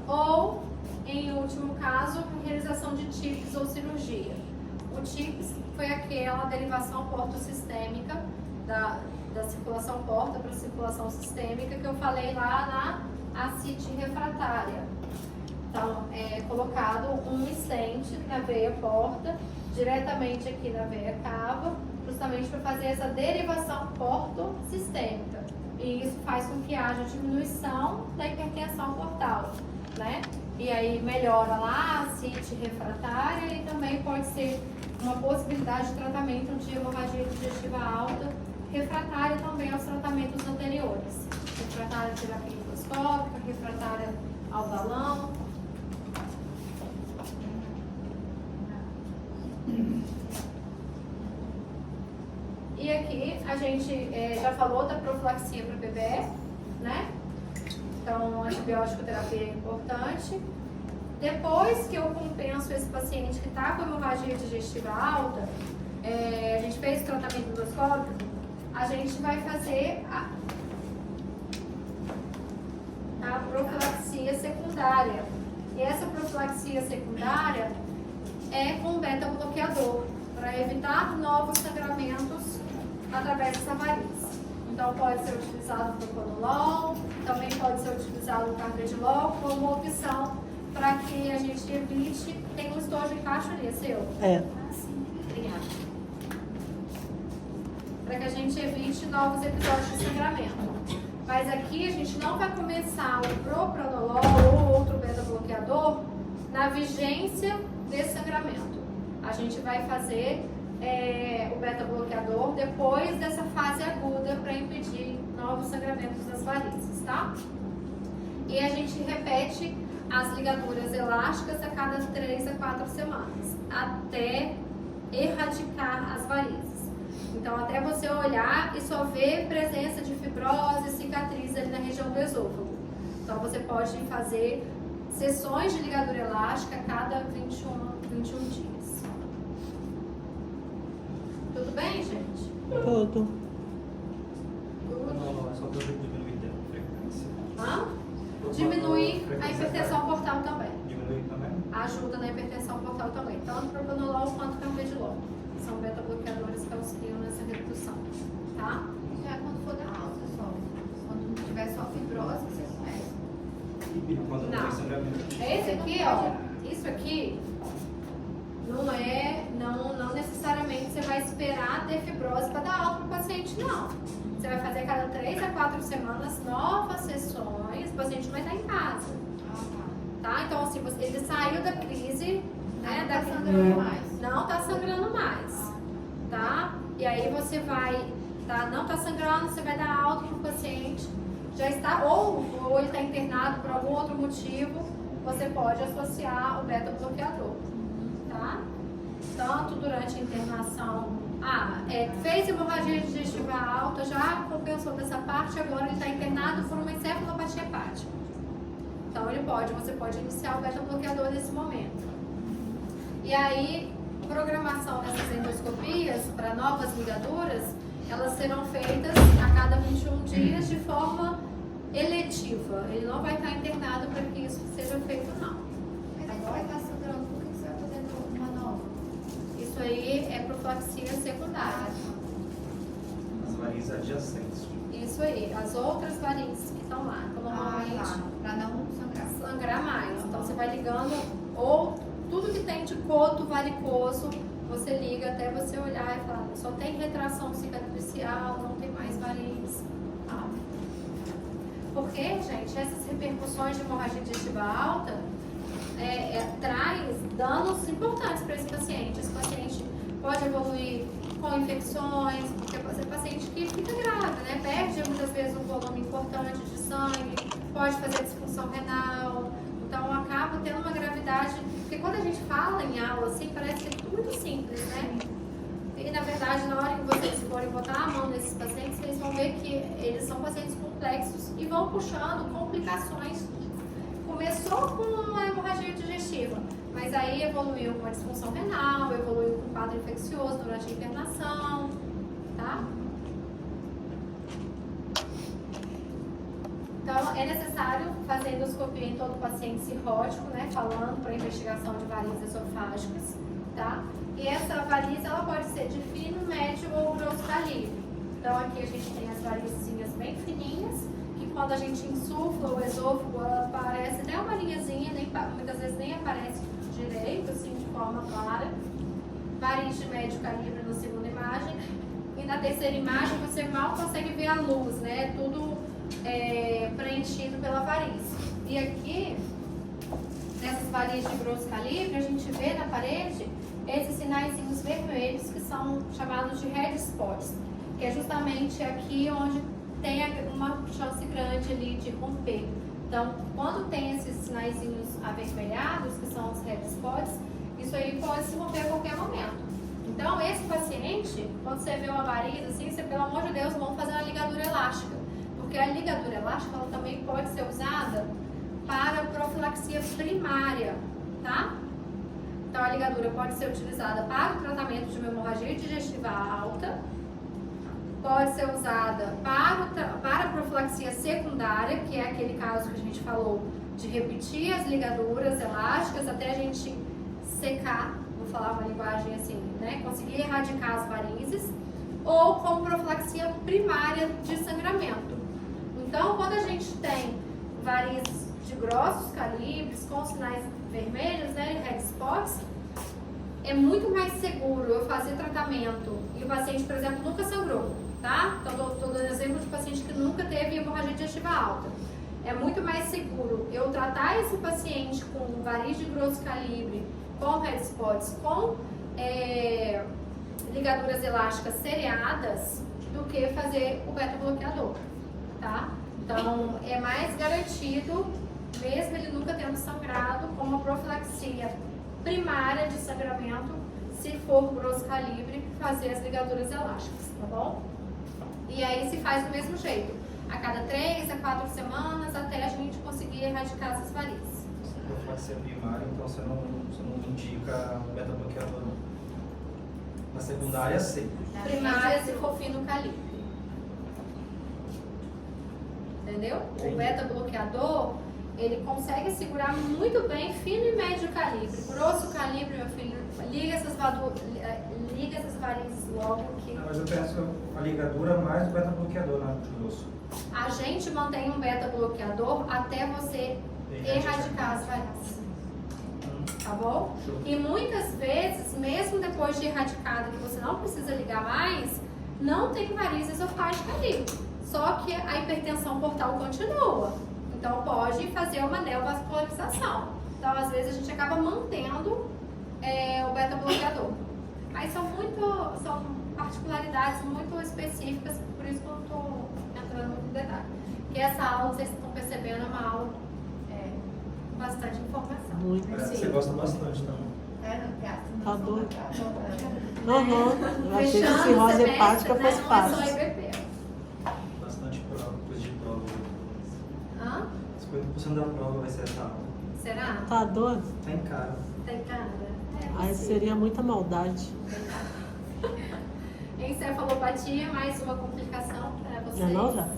Ou, em último caso, realização de TIPS ou cirurgia. O TIPS foi aquela derivação portosistêmica da circulação porta para a circulação sistêmica que eu falei lá na ascite refratária. Então, é colocado um stent na veia porta, diretamente aqui na veia cava, justamente para fazer essa derivação portosistêmica. E isso faz com que haja diminuição da hipertensão portal, né? E aí melhora lá a ascite refratária e também pode ser uma possibilidade de tratamento de hemorragia digestiva alta, refratária também aos tratamentos anteriores. Refratária à terapia endoscópica, refratária ao balão. E aqui a gente já falou da profilaxia para bebê, né? Então, antibiótico terapia é importante. Depois que eu compenso esse paciente que está com hemorragia digestiva alta, a gente fez o tratamento endoscópico, a gente vai fazer a profilaxia secundária. E essa profilaxia secundária é com beta-bloqueador, para evitar novos sangramentos através dessa variz. Então pode ser utilizado o propanolol, também pode ser utilizado o carvedilol como opção para que a gente evite. Tem um estojo embaixo ali, é seu?
É.
Obrigada. Para que a gente evite novos episódios de sangramento. Mas aqui a gente não vai começar o propranolol ou outro beta-bloqueador na vigência desse sangramento. A gente vai fazer o beta-bloqueador depois dessa fase aguda para impedir novos sangramentos das varizes, tá? E a gente repete as ligaduras elásticas a cada 3 a 4 semanas, até erradicar as varizes. Então, até você olhar e só ver presença de fibrose, cicatriz ali na região do esôfago. Então, você pode fazer sessões de ligadura elástica a cada 21 dias. Tudo bem, gente?
Tudo.
Só para diminuir a frequência.
Diminui a hipertensão portal também.
Diminui também?
Ajuda na hipertensão portal também, tanto propanolol quanto carvedilol. São beta-bloqueadores que auxiliam nessa redução, tá?
Já é quando for da alta só. Quando não tiver só fibrose, você começa.
E quando não tem sangramento?
Esse aqui, ó, isso aqui não necessariamente você vai esperar ter fibrose para dar alta para o paciente, não. Você vai fazer a cada 3 a 4 semanas novas sessões, o paciente vai estar em casa. Tá? Então, assim, ele saiu da crise, né?
Não tá sangrando mais.
Não tá sangrando mais, tá? E aí você vai, não tá sangrando, você vai dar alta pro paciente, já está, ou ele está internado por algum outro motivo, você pode associar o beta-bloqueador, tá? Tanto durante a internação, fez hemorragia digestiva alta, já compensou dessa parte, agora ele está internado por uma encefalopatia hepática. Então você pode iniciar o beta-bloqueador nesse momento. E aí, programação dessas endoscopias para novas ligaduras, elas serão feitas a cada 21 dias de forma eletiva. Ele não vai estar internado para que isso seja feito, não.
Mas aí vai estar sangrando, por que você vai fazer uma nova?
Isso aí é profilaxia secundária.
As varizes adjacentes.
Isso aí, as outras varizes que estão lá. Então, normalmente,
Para não
sangrar mais. Então, você vai ligando, ou tudo que tem de coto varicoso, você liga até você olhar e falar, só tem retração cicatricial, não tem mais varizes. Tá? Porque, gente, essas repercussões de hemorragia digestiva alta traz danos importantes para esse paciente. Esse paciente pode evoluir com infecções, porque é paciente que fica grave, né? Perde muitas vezes um volume importante de sangue, pode fazer disfunção renal. Então acaba tendo uma gravidade, porque quando a gente fala em aula assim, parece ser tudo muito simples, né? E na verdade, na hora que vocês forem botar a mão nesses pacientes, vocês vão ver que eles são pacientes complexos e vão puxando complicações. Começou com uma hemorragia digestiva, mas aí evoluiu com a disfunção renal, evoluiu com quadro infeccioso durante a internação, tá? Então, é necessário fazer endoscopia em todo paciente cirrótico, né? Falando para investigação de varizes esofágicas, tá? E essa varize, ela pode ser de fino, médio ou grosso calibre. Então, aqui a gente tem as varizinhas bem fininhas, que quando a gente insufla o esôfago, ela aparece até uma linhazinha, muitas vezes nem aparece direito, assim, de forma clara. Variz de médio calibre na segunda imagem. E na terceira imagem, você mal consegue ver a luz, né? Tudo preenchido pela variz. E aqui, nessas varizes de grosso calibre, a gente vê na parede esses sinaizinhos vermelhos que são chamados de red spots, que é justamente aqui onde tem uma chance grande ali de romper. Então, quando tem esses sinaizinhos avermelhados, que são os red spots, isso aí pode se romper a qualquer momento. Então, esse paciente, quando você vê uma variz assim, você, pelo amor de Deus, vamos fazer uma ligadura elástica, porque a ligadura elástica ela também pode ser usada para profilaxia primária, tá? Então, a ligadura pode ser utilizada para o tratamento de uma hemorragia digestiva alta, pode ser usada para a profilaxia secundária, que é aquele caso que a gente falou de repetir as ligaduras elásticas até a gente secar, vou falar uma linguagem assim, né? Conseguir erradicar as varizes, ou como profilaxia primária de sangramento. Então, quando a gente tem varizes de grossos calibres, com sinais vermelhos, né, red spots, é muito mais seguro eu fazer tratamento e o paciente, por exemplo, nunca sangrou, tá? Então, estou dando exemplo de paciente que nunca teve hemorragia digestiva alta. É muito mais seguro eu tratar esse paciente com variz de grosso calibre, com red spots, com ligaduras elásticas seriadas, do que fazer o beta-bloqueador, tá? Então, é mais garantido, mesmo ele nunca tendo sangrado, com uma profilaxia primária de sangramento, se for grosso calibre, fazer as ligaduras elásticas, tá bom? E aí se faz do mesmo jeito, a cada 3 a 4 semanas, até a gente conseguir erradicar essas varizes.
Profilaxia primária, então você não indica beta-bloqueador, não. Na secundária, sim.
Primária, se for fino calibre. Entendeu?
Entendi.
O beta-bloqueador, ele consegue segurar muito bem fino e médio calibre. Grosso calibre, meu filho, liga essas varizes logo que...
Não, mas eu penso a ligadura mais o beta-bloqueador na de grosso.
A gente mantém um beta-bloqueador até você erradicar as varizes. Tá bom?
Show.
E muitas vezes, mesmo depois de erradicado, que você não precisa ligar mais, não tem variz esofágica ali. Só que a hipertensão portal continua. Então pode fazer uma neovascularização. Então às vezes a gente acaba mantendo o beta-bloqueador. Mas são particularidades muito específicas, por isso que eu não estou entrando muito em detalhe. Porque essa aula, vocês estão percebendo, é uma aula com bastante informação.
Muito.
Parece que você gosta bastante também.
Tá doido. Eu achei que cirrose hepática fosse
Não é só
fácil.
IBP.
Bastante prova, coisa de prova.
Hã?
50% da prova vai ser essa aula.
Será?
Tá doido?
Tá em cara.
Tem cara?
Aí seria muita maldade.
Encefalopatia, mais uma complicação para vocês.
Não é não, já?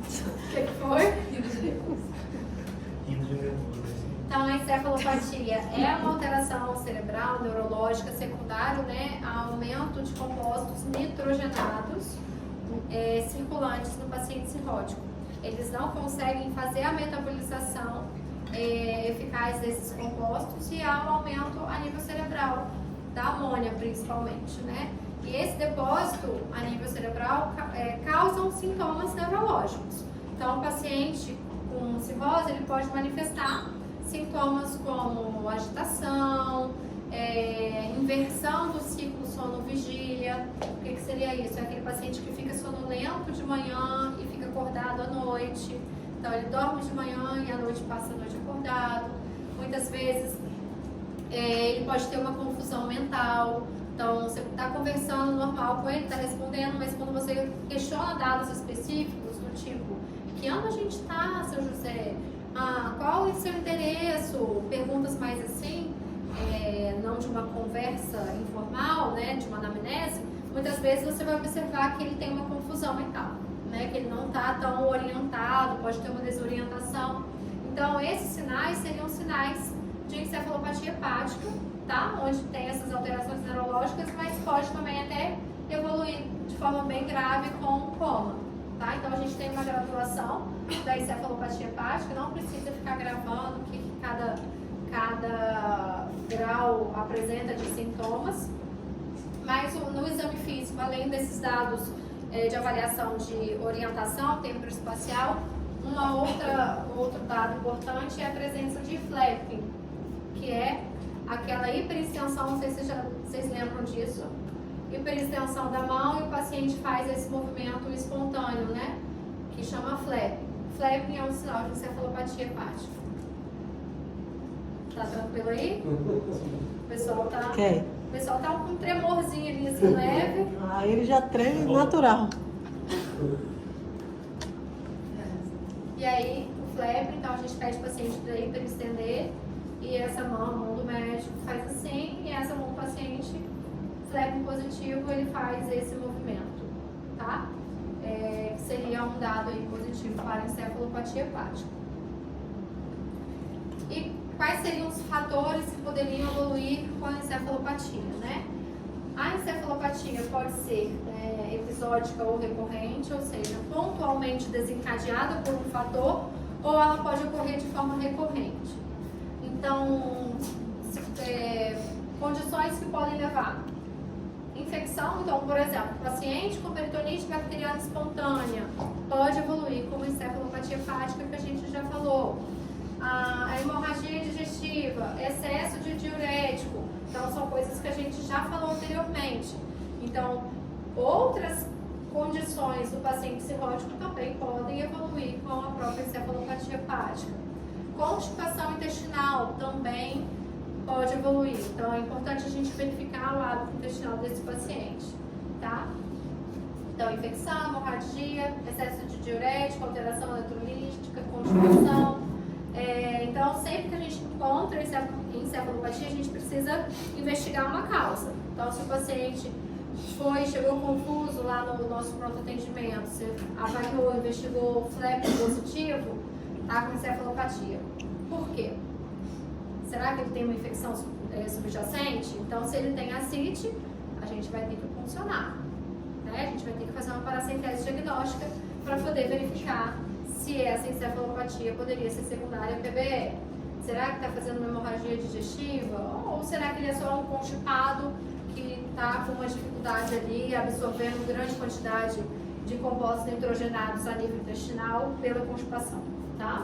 O que foi?
Rindo de nervoso. Assim.
Então, a encefalopatia é uma alteração cerebral, neurológica, secundária, né, a aumento de compostos nitrogenados circulantes no paciente cirrótico. Eles não conseguem fazer a metabolização eficaz desses compostos e há um aumento a nível cerebral, da amônia principalmente, né? E esse depósito a nível cerebral causam sintomas neurológicos. Então, o paciente com cirrose, ele pode manifestar sintomas como agitação, inversão do ciclo sono-vigília. O que seria isso? É aquele paciente que fica sonolento de manhã e fica acordado à noite. Então, ele dorme de manhã e à noite passa a noite acordado. Muitas vezes, ele pode ter uma confusão mental. Então, você está conversando normal com ele, está respondendo, mas quando você questiona dados específicos, do tipo, que ano a gente está, seu José? Qual é o seu endereço? Perguntas mais assim, não de uma conversa informal, né, de uma anamnese, muitas vezes você vai observar que ele tem uma confusão mental, né, que ele não está tão orientado, pode ter uma desorientação. Então, esses sinais seriam sinais de encefalopatia hepática, tá? Onde tem essas alterações neurológicas, mas pode também até evoluir de forma bem grave com coma, tá? Então a gente tem uma graduação da encefalopatia hepática, não precisa ficar gravando o que cada grau apresenta de sintomas, mas no exame físico, além desses dados de avaliação de orientação temporoespacial, outro dado importante é a presença de flapping, que é aquela hiperextensão, não sei se vocês lembram disso, hiperextensão da mão, e o paciente faz esse movimento espontâneo, né, que chama flapping. Flapping é um sinal de encefalopatia hepática. Tá tranquilo aí? O pessoal tá,
Ok.
o pessoal tá com um tremorzinho ali, assim, leve.
Ele já treme natural.
E aí, o flap, então a gente pede o paciente para hiperestender, e essa mão, a mão do médico, faz assim, e essa mão do paciente, flap positivo, ele faz esse movimento, tá? Que seria um dado aí positivo para a encefalopatia hepática. E quais seriam os fatores que poderiam evoluir com a encefalopatia, né? A encefalopatia pode ser episódica ou recorrente, ou seja, pontualmente desencadeada por um fator, ou ela pode ocorrer de forma recorrente. Então, condições que podem levar. Infecção, então, por exemplo, paciente com peritonite bacteriana espontânea pode evoluir como encefalopatia hepática, que a gente já falou. A hemorragia digestiva, excesso de diurético, então são coisas que a gente já falou anteriormente. Então, outras condições do paciente cirrótico também podem evoluir com a própria encefalopatia hepática. Constipação intestinal também pode evoluir, então é importante a gente verificar o hábito intestinal desse paciente, tá? Então, infecção, hemorragia, excesso de diurético, alteração eletrolítica, constipação. Então, sempre que a gente encontra encefalopatia, a gente precisa investigar uma causa. Então, se o paciente chegou confuso lá no nosso pronto atendimento, você avaliou, investigou, flap positivo, tá com encefalopatia. Por quê? Será que ele tem uma infecção subjacente? Então, se ele tem ascite, a gente vai ter que funcionar, né? A gente vai ter que fazer uma paracentese diagnóstica para poder verificar se essa encefalopatia poderia ser secundária a PBE. Será que está fazendo uma hemorragia digestiva? Ou será que ele é só um constipado que está com uma dificuldade ali, absorvendo grande quantidade de compostos nitrogenados a nível intestinal pela constipação, tá?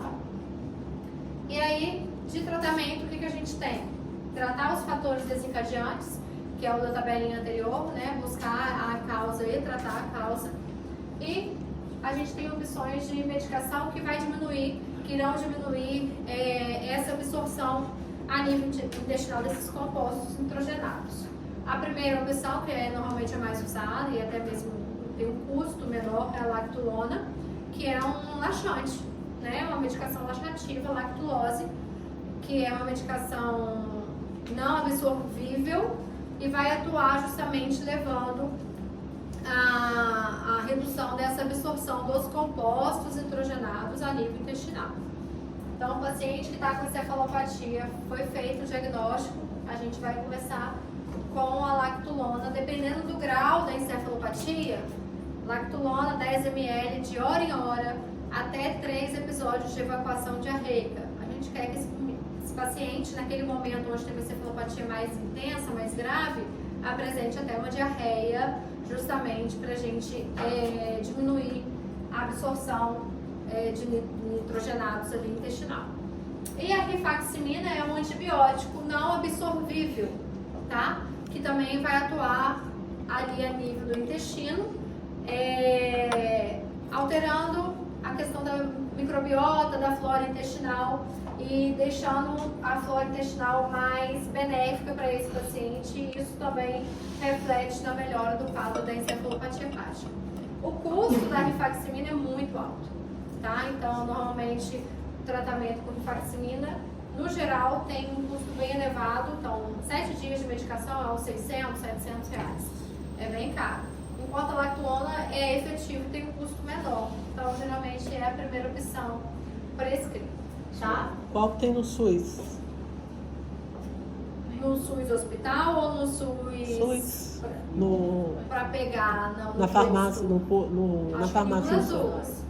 E aí, de tratamento, o que a gente tem? Tratar os fatores desencadeantes, que é o da tabelinha anterior, né? Buscar a causa e tratar a causa. E a gente tem opções de medicação que irão diminuir essa absorção a nível intestinal desses compostos nitrogenados. A primeira opção, que normalmente é mais usada e até mesmo tem um custo menor, é a lactulona, que é um laxante, né? Uma medicação laxativa, lactulose, que é uma medicação não absorvível e vai atuar justamente levando a redução dessa absorção dos compostos nitrogenados a nível intestinal. Então, o paciente que está com encefalopatia, foi feito o diagnóstico, a gente vai começar com a lactulona, dependendo do grau da encefalopatia, lactulona 10 ml de hora em hora, até 3 episódios de evacuação diarreica. A gente quer que esse paciente, naquele momento onde tem uma encefalopatia mais intensa, mais grave, apresente até uma diarreia, justamente para a gente diminuir a absorção de nitrogenados ali intestinal. E a rifaximina é um antibiótico não absorvível, tá? Que também vai atuar ali a nível do intestino, alterando a questão da microbiota, da flora intestinal e deixando a flora intestinal mais benéfica para esse paciente, e isso também reflete na melhora do quadro da encefalopatia hepática. O custo da rifaximina é muito alto, tá? Então, normalmente, o tratamento com rifaximina, no geral, tem um custo bem elevado. Então, 7 dias de medicação é uns 600, 700 reais. É bem caro. Enquanto a lactulona é efetivo e tem um custo menor. Então, geralmente, é a primeira opção prescrita, tá?
Qual que tem no SUS?
No SUS hospital ou no SUS?
SUS. No,
Para pegar
na farmácia,
posto?
na
Acho
farmácia.
que nas duas.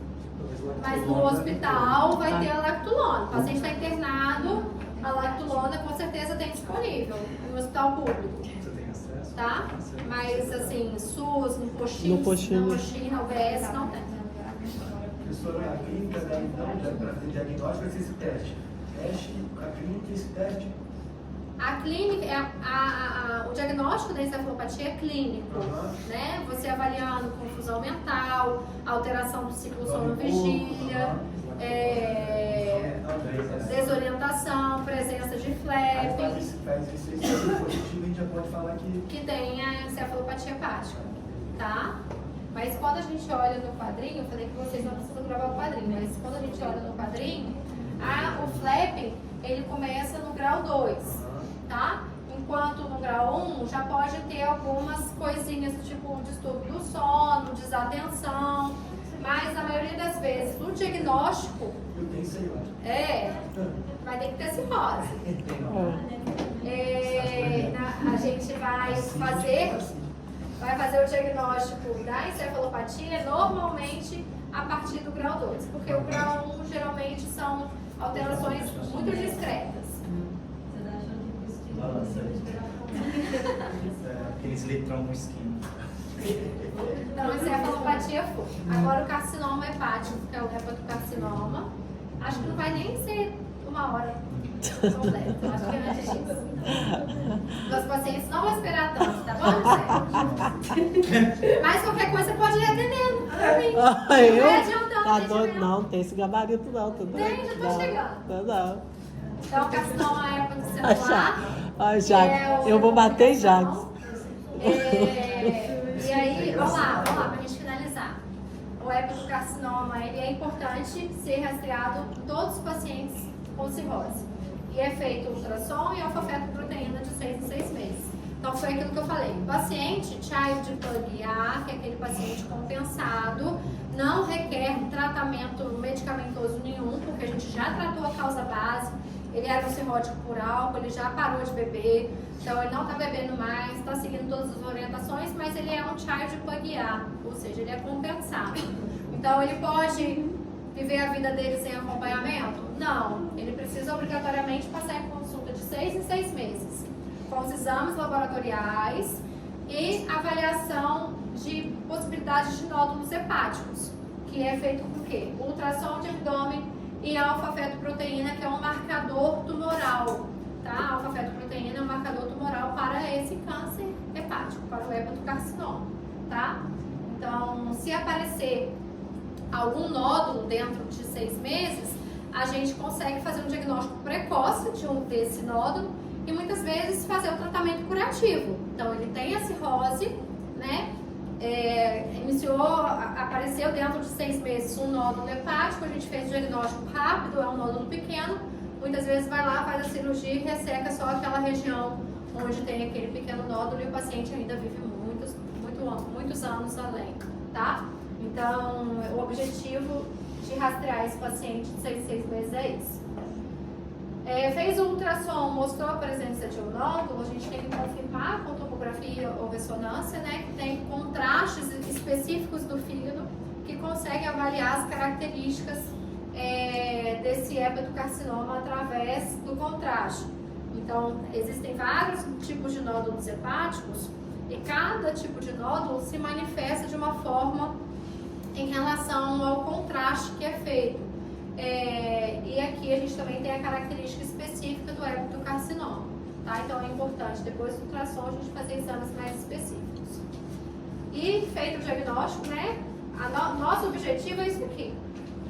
Mas no hospital vai ter a lactulona. O paciente está internado, a lactulona com certeza tem disponível no hospital público,
Você tem acesso?
tá? Mas assim, SUS, no postinho, na UBS, não tem.
Professora, a clínica da então, para fazer diagnóstico, vai ser esse teste. A clínica, esse teste.
A clínica, o diagnóstico da encefalopatia é clínico, né? Você avaliando confusão mental, alteração do ciclo sono-vigília, desorientação, presença de flap,
Faz isso positivo, a gente já pode falar
que tem a encefalopatia hepática, tá? Mas quando a gente olha no quadrinho, eu falei que vocês não precisam gravar o quadrinho, mas quando a gente olha no quadrinho, o flap, ele começa no grau 2, tá? Enquanto no grau 1 já pode ter algumas coisinhas, tipo distúrbio do sono, desatenção, mas a maioria das vezes, no diagnóstico,
eu tenho, sei lá.
vai ter que ter cirrose. A gente vai fazer o diagnóstico da encefalopatia normalmente a partir do grau 2, porque o grau 1 geralmente são alterações muito discretas.
Aqueles litrão com esquina.
Então, encefalopatia foi. Agora o carcinoma hepático, que é o hepatocarcinoma, acho que não vai nem ser uma hora completa. Acho que é antes disso. Os pacientes não vão esperar tanto, tá bom, Zé? Mas qualquer coisa pode ir atendendo pra mim. Não vai adiantando.
Tá doido? Não, tem esse gabarito não.
Tem, já tô chegando.
Não.
Então, carcinoma hepatocelular.
Ai, Jax, eu vou bater Jax.
E aí, vamos lá, pra gente finalizar. O hepatocarcinoma, ele é importante ser rastreado em todos os pacientes com cirrose. E é feito ultrassom e alfa-fetoproteína de 6 em 6 meses. Então, foi aquilo que eu falei. O paciente Child Pug A, que é aquele paciente compensado, não requer tratamento medicamentoso nenhum, porque a gente já tratou a causa base. Ele era um cirrótico por álcool, ele já parou de beber, então ele não está bebendo mais, está seguindo todas as orientações, mas ele é um Child Pug A, ou seja, ele é compensado. Então, ele pode viver a vida dele sem acompanhamento? Não. Ele precisa obrigatoriamente passar em consulta de 6 em 6 meses, com os exames laboratoriais e avaliação de possibilidades de nódulos hepáticos, que é feito com o quê? Ultrassom de abdômen e alfa-fetoproteína, que é um marcador tumoral, tá? A alfa-fetoproteína é um marcador tumoral para esse câncer hepático, para o hepatocarcinoma, tá? Então, se aparecer algum nódulo dentro de 6 meses, a gente consegue fazer um diagnóstico precoce desse nódulo e muitas vezes fazer o tratamento curativo. Então, ele tem a cirrose, né? Apareceu dentro de 6 meses um nódulo hepático, a gente fez o diagnóstico rápido, é um nódulo pequeno, muitas vezes vai lá, faz a cirurgia e resseca só aquela região onde tem aquele pequeno nódulo e o paciente ainda vive muitos anos além, tá? Então, o objetivo de rastrear esse paciente de 6 em 6 meses é esse. Fez o ultrassom, mostrou a presença de um nódulo, a gente tem que confirmar com tomografia ou ressonância, né, que tem contrastes específicos do fígado que conseguem avaliar as características desse hepatocarcinoma através do contraste. Então, existem vários tipos de nódulos hepáticos e cada tipo de nódulo se manifesta de uma forma em relação relação ao contraste que é feito. E aqui a gente também tem a característica específica do hepatocarcinoma, tá? Então é importante, depois do ultrassom, a gente fazer exames mais específicos. E feito o diagnóstico, né? Nosso objetivo é isso aqui,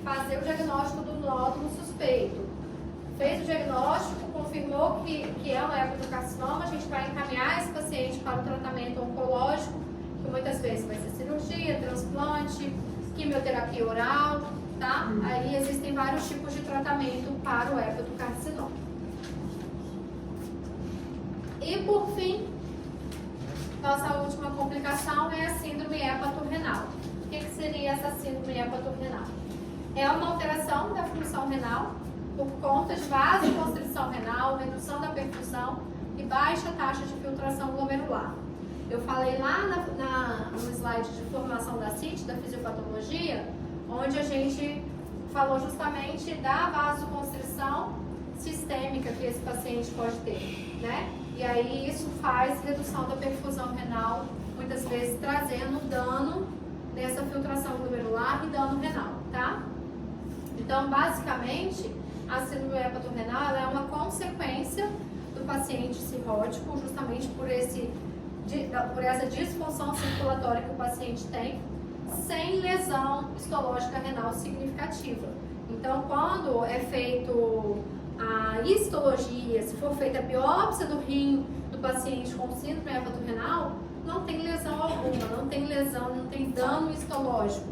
fazer o diagnóstico do nódulo suspeito. Fez o diagnóstico, confirmou que é um hepatocarcinoma, a gente vai encaminhar esse paciente para o tratamento oncológico, que muitas vezes vai ser cirurgia, transplante, quimioterapia oral, tá? Aí existem vários tipos de tratamento para o hepatocarcinoma. E por fim, nossa última complicação é a síndrome hepatorrenal. O que seria essa síndrome hepatorrenal? É uma alteração da função renal por conta de vasoconstrição renal, redução da perfusão e baixa taxa de filtração glomerular. Eu falei lá no slide de formação da CIT, da fisiopatologia, onde a gente falou justamente da vasoconstrição sistêmica que esse paciente pode ter, né? E aí isso faz redução da perfusão renal, muitas vezes trazendo dano nessa filtração glomerular e dano renal, tá? Então, basicamente, a síndrome hepatorrenal é uma consequência do paciente cirrótico, justamente por essa disfunção circulatória que o paciente tem, sem lesão histológica renal significativa. Então, quando é feito a histologia, se for feita a biópsia do rim do paciente com síndrome hepatorrenal, não tem lesão alguma, não tem lesão, não tem dano histológico.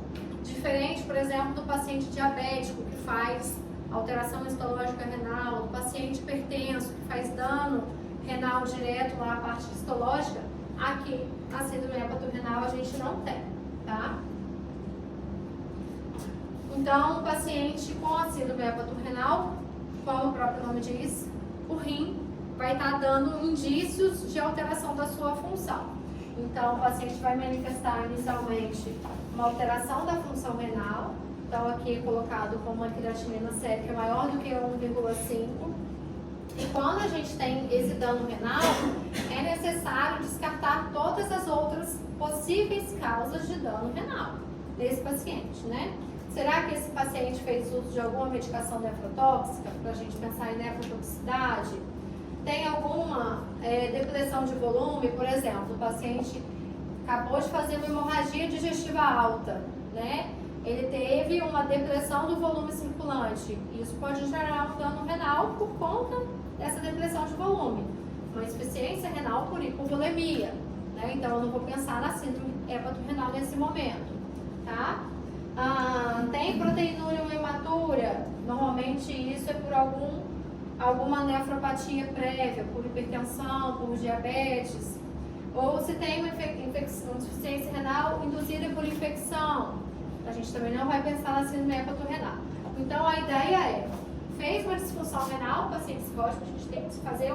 Diferente, por exemplo, do paciente diabético, que faz alteração histológica renal, do paciente hipertenso, que faz dano renal direto lá à parte histológica, aqui na síndrome hepatorrenal a gente não tem, tá? Então, o paciente com a síndrome hepatorrenal, como o próprio nome diz, o rim vai estar dando indícios de alteração da sua função. Então, o paciente vai manifestar inicialmente uma alteração da função renal. Então, aqui é colocado como uma creatinina sérica maior do que 1,5. E quando a gente tem esse dano renal, é necessário descartar todas as outras possíveis causas de dano renal desse paciente, né? Será que esse paciente fez uso de alguma medicação nefrotóxica, para a gente pensar em nefrotoxicidade? Tem alguma depressão de volume, por exemplo, o paciente acabou de fazer uma hemorragia digestiva alta, né? Ele teve uma depressão do volume circulante. Isso pode gerar um dano renal por conta dessa depressão de volume. Uma insuficiência renal por hipovolemia, né? Então eu não vou pensar na síndrome hepatorrenal nesse momento, tá? Tem proteinúria imatura, normalmente isso é por alguma nefropatia prévia, por hipertensão, por diabetes, ou se tem uma insuficiência renal induzida por infecção, a gente também não vai pensar na síndrome hepatorrenal. Então a ideia é, fez uma disfunção renal, paciente cirrótico, a gente tem que fazer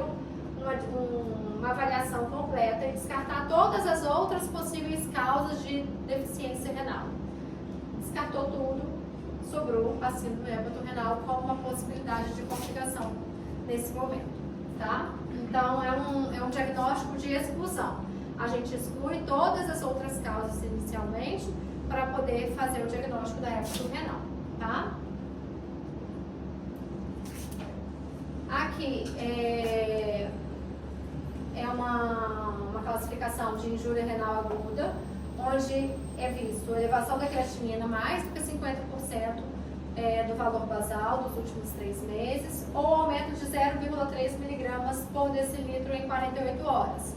uma avaliação completa e descartar todas as outras possíveis causas de deficiência renal. Descartou tudo, sobrou a síndrome hepatorrenal como uma possibilidade de complicação nesse momento, tá? Então é um diagnóstico de exclusão. A gente exclui todas as outras causas inicialmente para poder fazer o diagnóstico da hepatorrenal, tá? Aqui é uma classificação de injúria renal aguda, onde é visto elevação da creatinina mais do que 50% do valor basal dos últimos 3 meses, ou aumento de 0,3 miligramas por decilitro em 48 horas.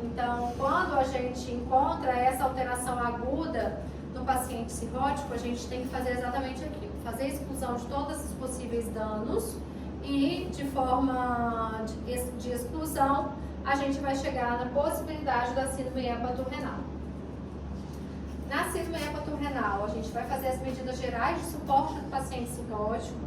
Então, quando a gente encontra essa alteração aguda no paciente cirrótico, a gente tem que fazer exatamente aquilo, fazer a exclusão de todos os possíveis danos e, de forma de exclusão, a gente vai chegar na possibilidade da síndrome hepatorrenal. Na síndrome hepatorrenal, a gente vai fazer as medidas gerais de suporte do paciente cirrótico,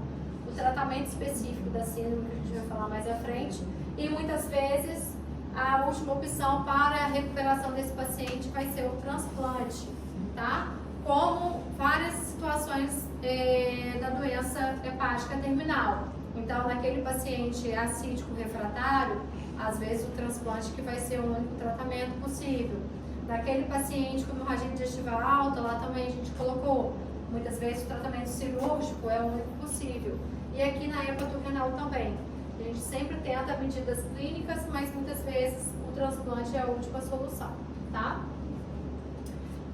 o tratamento específico da síndrome, que a gente vai falar mais à frente, e muitas vezes a última opção para a recuperação desse paciente vai ser o transplante, tá? Como várias situações da doença hepática terminal. Então, naquele paciente acídico refratário, às vezes o transplante que vai ser o único tratamento possível. Naquele paciente com hemorragia digestiva alta, lá também a gente colocou Muitas vezes o tratamento cirúrgico é o único possível. E aqui na hepato-renal também. A gente sempre tenta medidas clínicas, mas muitas vezes o transplante é a última solução, tá?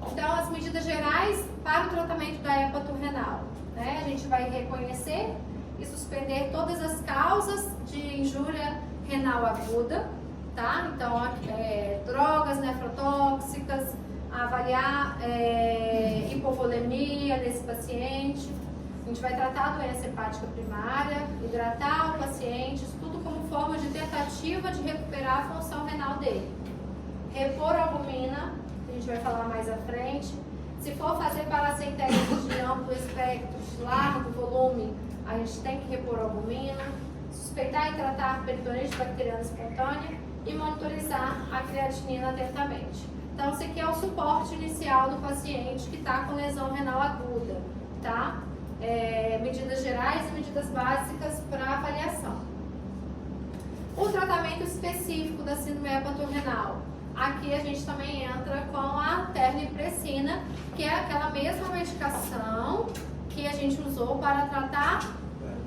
Então, as medidas gerais para o tratamento da hepato-renal, né? A gente vai reconhecer e suspender todas as causas de injúria renal aguda, tá? Então, drogas nefrotóxicas, avaliar hipovolemia nesse paciente. A gente vai tratar a doença hepática primária, hidratar o paciente, isso tudo como forma de tentativa de recuperar a função renal dele. Repor a albumina, a gente vai falar mais à frente. Se for fazer paracenteses de amplo espectro, de largo volume, a gente tem que repor a albumina, suspeitar e tratar peritonite bacteriana espontânea e monitorizar a creatinina atentamente. Então, esse aqui é o suporte inicial do paciente que está com lesão renal aguda, tá? Medidas gerais e medidas básicas para avaliação. O tratamento específico da síndrome hepato-renal. Aqui a gente também entra com a terlipressina, que é aquela mesma medicação que a gente usou para tratar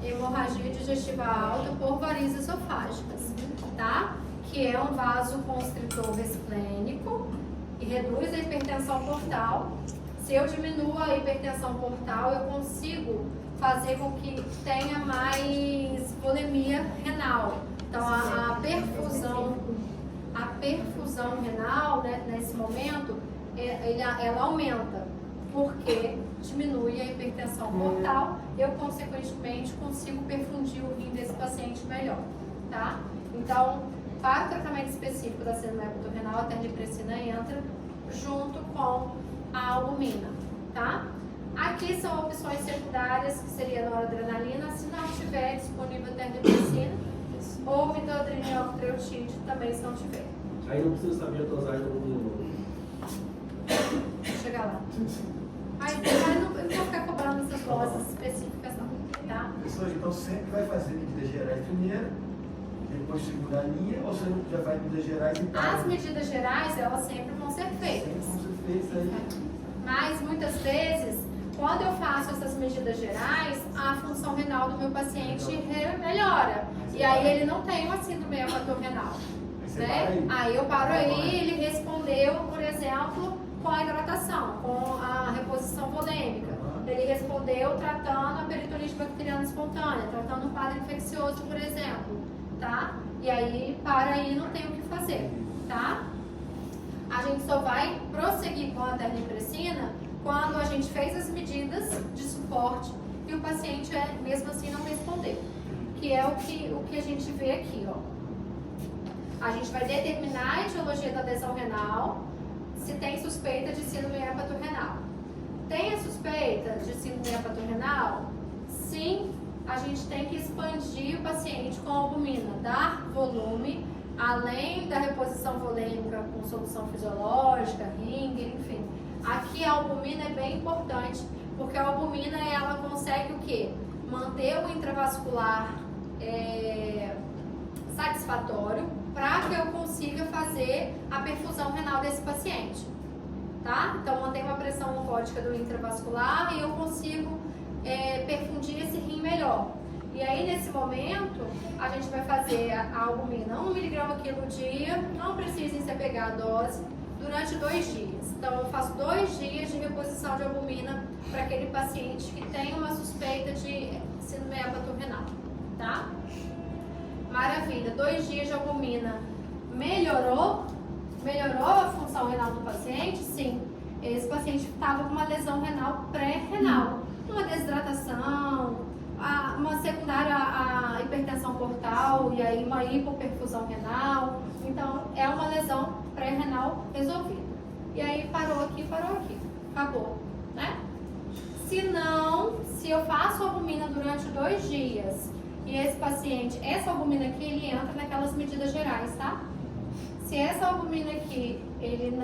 hemorragia digestiva alta por varizes esofágicas, tá? Que é um vasoconstritor esplênico e reduz a hipertensão portal. Se eu diminuo a hipertensão portal, eu consigo fazer com que tenha mais volemia renal. Então, a perfusão renal, né, nesse momento, ela aumenta, porque diminui a hipertensão portal. Eu, consequentemente, consigo perfundir o rim desse paciente melhor, tá? Então, para o tratamento específico da síndrome hepato-renal, a terlipressina entra junto com a albumina, tá? Aqui são opções secundárias, que seria a noradrenalina, se não tiver disponível terlipressina, ou midodrinioctreotide também, se não tiver.
Aí não precisa saber a dosagem do albumina.
Vou chegar lá. Mas não vou ficar cobrando essas doses específicas não, tá?
Pessoal, então sempre vai fazer medidas gerais primeiro, depois segurar a linha, ou você já vai medidas gerais e para?
As medidas gerais, elas sempre vão ser feitas.
Sempre vão ser feitas aí.
Mas muitas vezes, quando eu faço essas medidas gerais, a função renal do meu paciente melhora. E aí ele não tem uma síndrome hepato-renal. Né? Aí eu paro aí, ele respondeu, por exemplo, com a hidratação, com a reposição volêmica. Ele respondeu tratando a peritonite bacteriana espontânea, tratando um quadro infeccioso, por exemplo, tá? E aí, para aí, não tem o que fazer, tá? A gente só vai prosseguir com a terlipressina quando a gente fez as medidas de suporte e o paciente, mesmo assim, não respondeu. Que é o que a gente vê aqui, ó. A gente vai determinar a etiologia da lesão renal, se tem suspeita de síndrome hepato-renal. Tem a suspeita de síndrome hepato-renal? Sim, a gente tem que expandir o paciente com albumina, dar volume, além da reposição volêmica com solução fisiológica, ring, enfim. Aqui a albumina é bem importante, porque a albumina ela consegue o quê? Manter o intravascular satisfatório para que eu consiga fazer a perfusão renal desse paciente, tá? Então, mantém uma pressão oncótica do intravascular e eu consigo perfundir esse rim melhor. E aí, nesse momento, a gente vai fazer a albumina 1 mg quilo dia, não precisa se apegar à dose, durante 2 dias. Então, eu faço 2 dias de reposição de albumina para aquele paciente que tem uma suspeita de síndrome hepato-renal, tá? Maravilha, 2 dias de albumina melhorou a função renal do paciente? Sim. Esse paciente estava com uma lesão renal pré-renal, uma desidratação, uma secundária à hipertensão portal e aí uma hipoperfusão renal. Então, é uma lesão pré-renal resolvida. E aí parou aqui, acabou, né? Se não, se eu faço albumina durante 2 dias e esse paciente, essa albumina aqui, ele entra naquelas medidas gerais, tá? Se essa albumina aqui, ele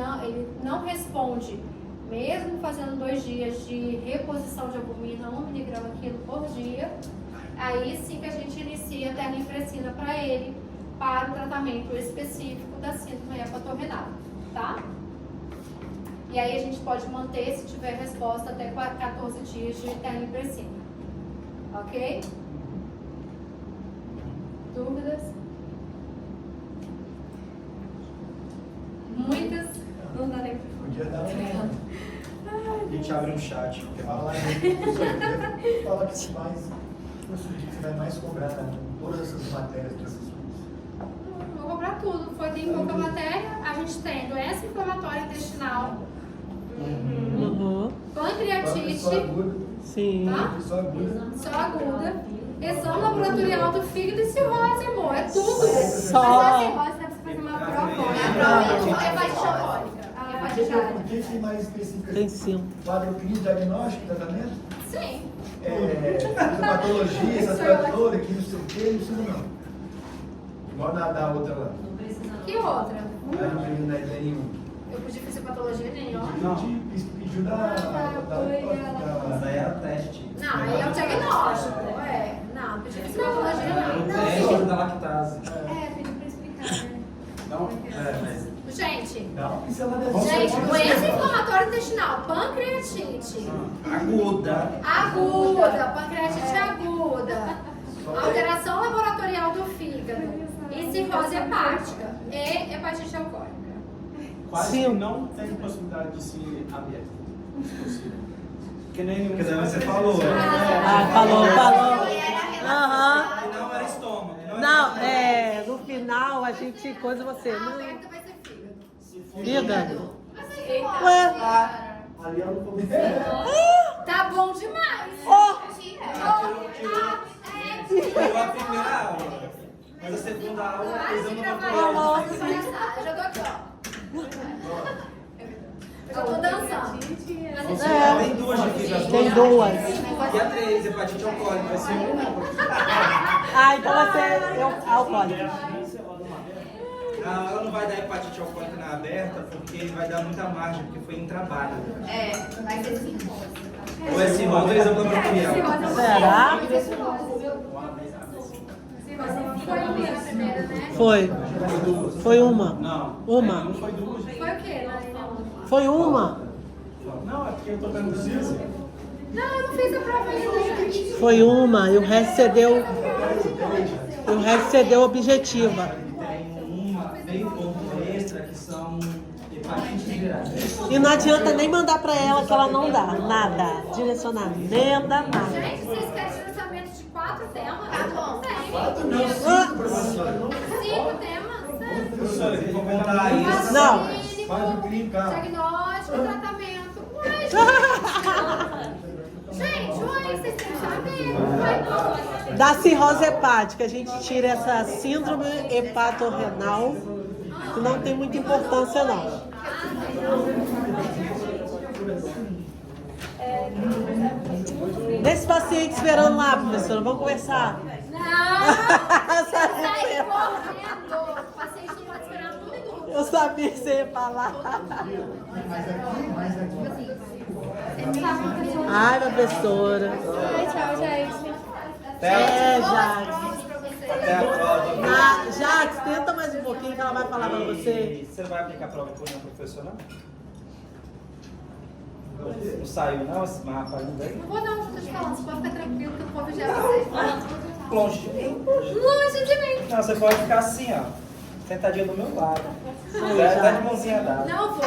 não responde, mesmo fazendo 2 dias de reposição de albumina, 1 mg quilo por dia, aí sim que a gente inicia a terlipressina para ele, para o tratamento específico da síndrome hepato-renal, tá? E aí a gente pode manter se tiver resposta até 14 dias de telemedicina. Ok? Dúvidas? Muitas? Não dá nem pra
Podia dar
A gente abre um chat.
fala que mais, que você vai mais cobrar todas essas matérias para essas coisas.
Vou cobrar tudo. Tem pouca matéria. A gente tem doença inflamatória intestinal,
Uhum.
pancreatite,
Só aguda.
Sim.
tá?
Só aguda.
Só aguda, exame laboratorial do fígado e cirrose, amor. É tudo.
Só.
Mas a cirrose dá pra você fazer uma prova.
É hepatite alcoólica. Hepatite alcoólica.
O que mais específico?
Tem 5.
Quadro clínico, diagnóstico, tratamento?
Sim.
Patologia, essas coisas todas, que não sei o que, não precisa não. Igual da outra lá.
Que outra?
Lá no menino da ideia nenhuma.
Eu podia fazer patologia nenhuma.
Pediu da
Mas aí era teste.
Não, aí é um diagnóstico. Não, podia fazer patologia
Era o
não.
teste da lactase.
Pediu pra explicar, né?
Não? Mas...
Gente,
Dá uma pincelada
gente, doença inflamatória intestinal, pancreatite,
Aguda.
aguda, pancreatite aguda, alteração laboratorial do fígado e cirrose hepática e hepatite alcoólica.
Quase
Sim.
que não tem possibilidade de ser aberto. Se possível.
Que nem você falou.
Ah, falou. Aham.
Que não era estômago.
Não, no final a gente coisa você. Não,
Aberta vai ser fígado.
fígado.
Eita.
Ué.
Ali ela não falou.
Tá bom demais.
Tirou a primeira aula. Mas a segunda aula é exame
Falou.
laboratorial.
Eu já tô aqui, ó. Eu já tô dançando.
Tem duas difíceis.
Tem duas.
E a 3, hepatite alcoólica. Vai ser uma.
Ah, então você é alcoólico.
Não, ela não vai dar hepatite alcoólica na aberta porque vai dar muita margem, porque foi em trabalho.
Vai ser cirrose.
Ou é cirrose ou é exame laboratorial.
Será?
Foi a primeira, né?
Foi. Foi uma.
Não.
Uma.
Não foi duas.
Foi o quê?
Foi uma.
Não, é porque eu tô perguntando.
Não, eu não fiz a prova ainda, gente.
Foi uma. E o resto você deu. O resto você deu objetiva.
Tem uma, meio ponto extra, que são hepatites virais.
E não adianta nem mandar pra ela que ela não dá. Nada. Direcionamento, nada.
Gente, vocês querem direcionamento de 4 temas? Tá bom. Tem. 5 temas.
Professor, eu vou contar isso.
Não.
Quadro clínico,
Diagnóstico, tratamento. Ué, gente, ué, vocês têm que saber. Ué,
Da cirrose hepática, a gente tira essa síndrome hepatorrenal, que não tem muita importância, não. Desse paciente esperando lá, professora, vamos conversar.
não. Sai correndo. O paciente não pode esperar tudo e tudo.
Eu sabia que você ia falar.
mais aqui.
Ai, professora.
Tchau, gente.
Jax.
Até a prova.
Jax, tenta mais um pouquinho que ela vai falar pra você.
E você não vai aplicar a prova por não, professor, não? Não saiu não esse mapa ainda aí?
Não vou não, tô te falando. Você pode ficar tranquilo que o povo já vai.
Longe de mim.
Longe de mim.
Não, você pode ficar assim, ó. Sentadinha do meu lado. Dá de mãozinha dada.
Não vou.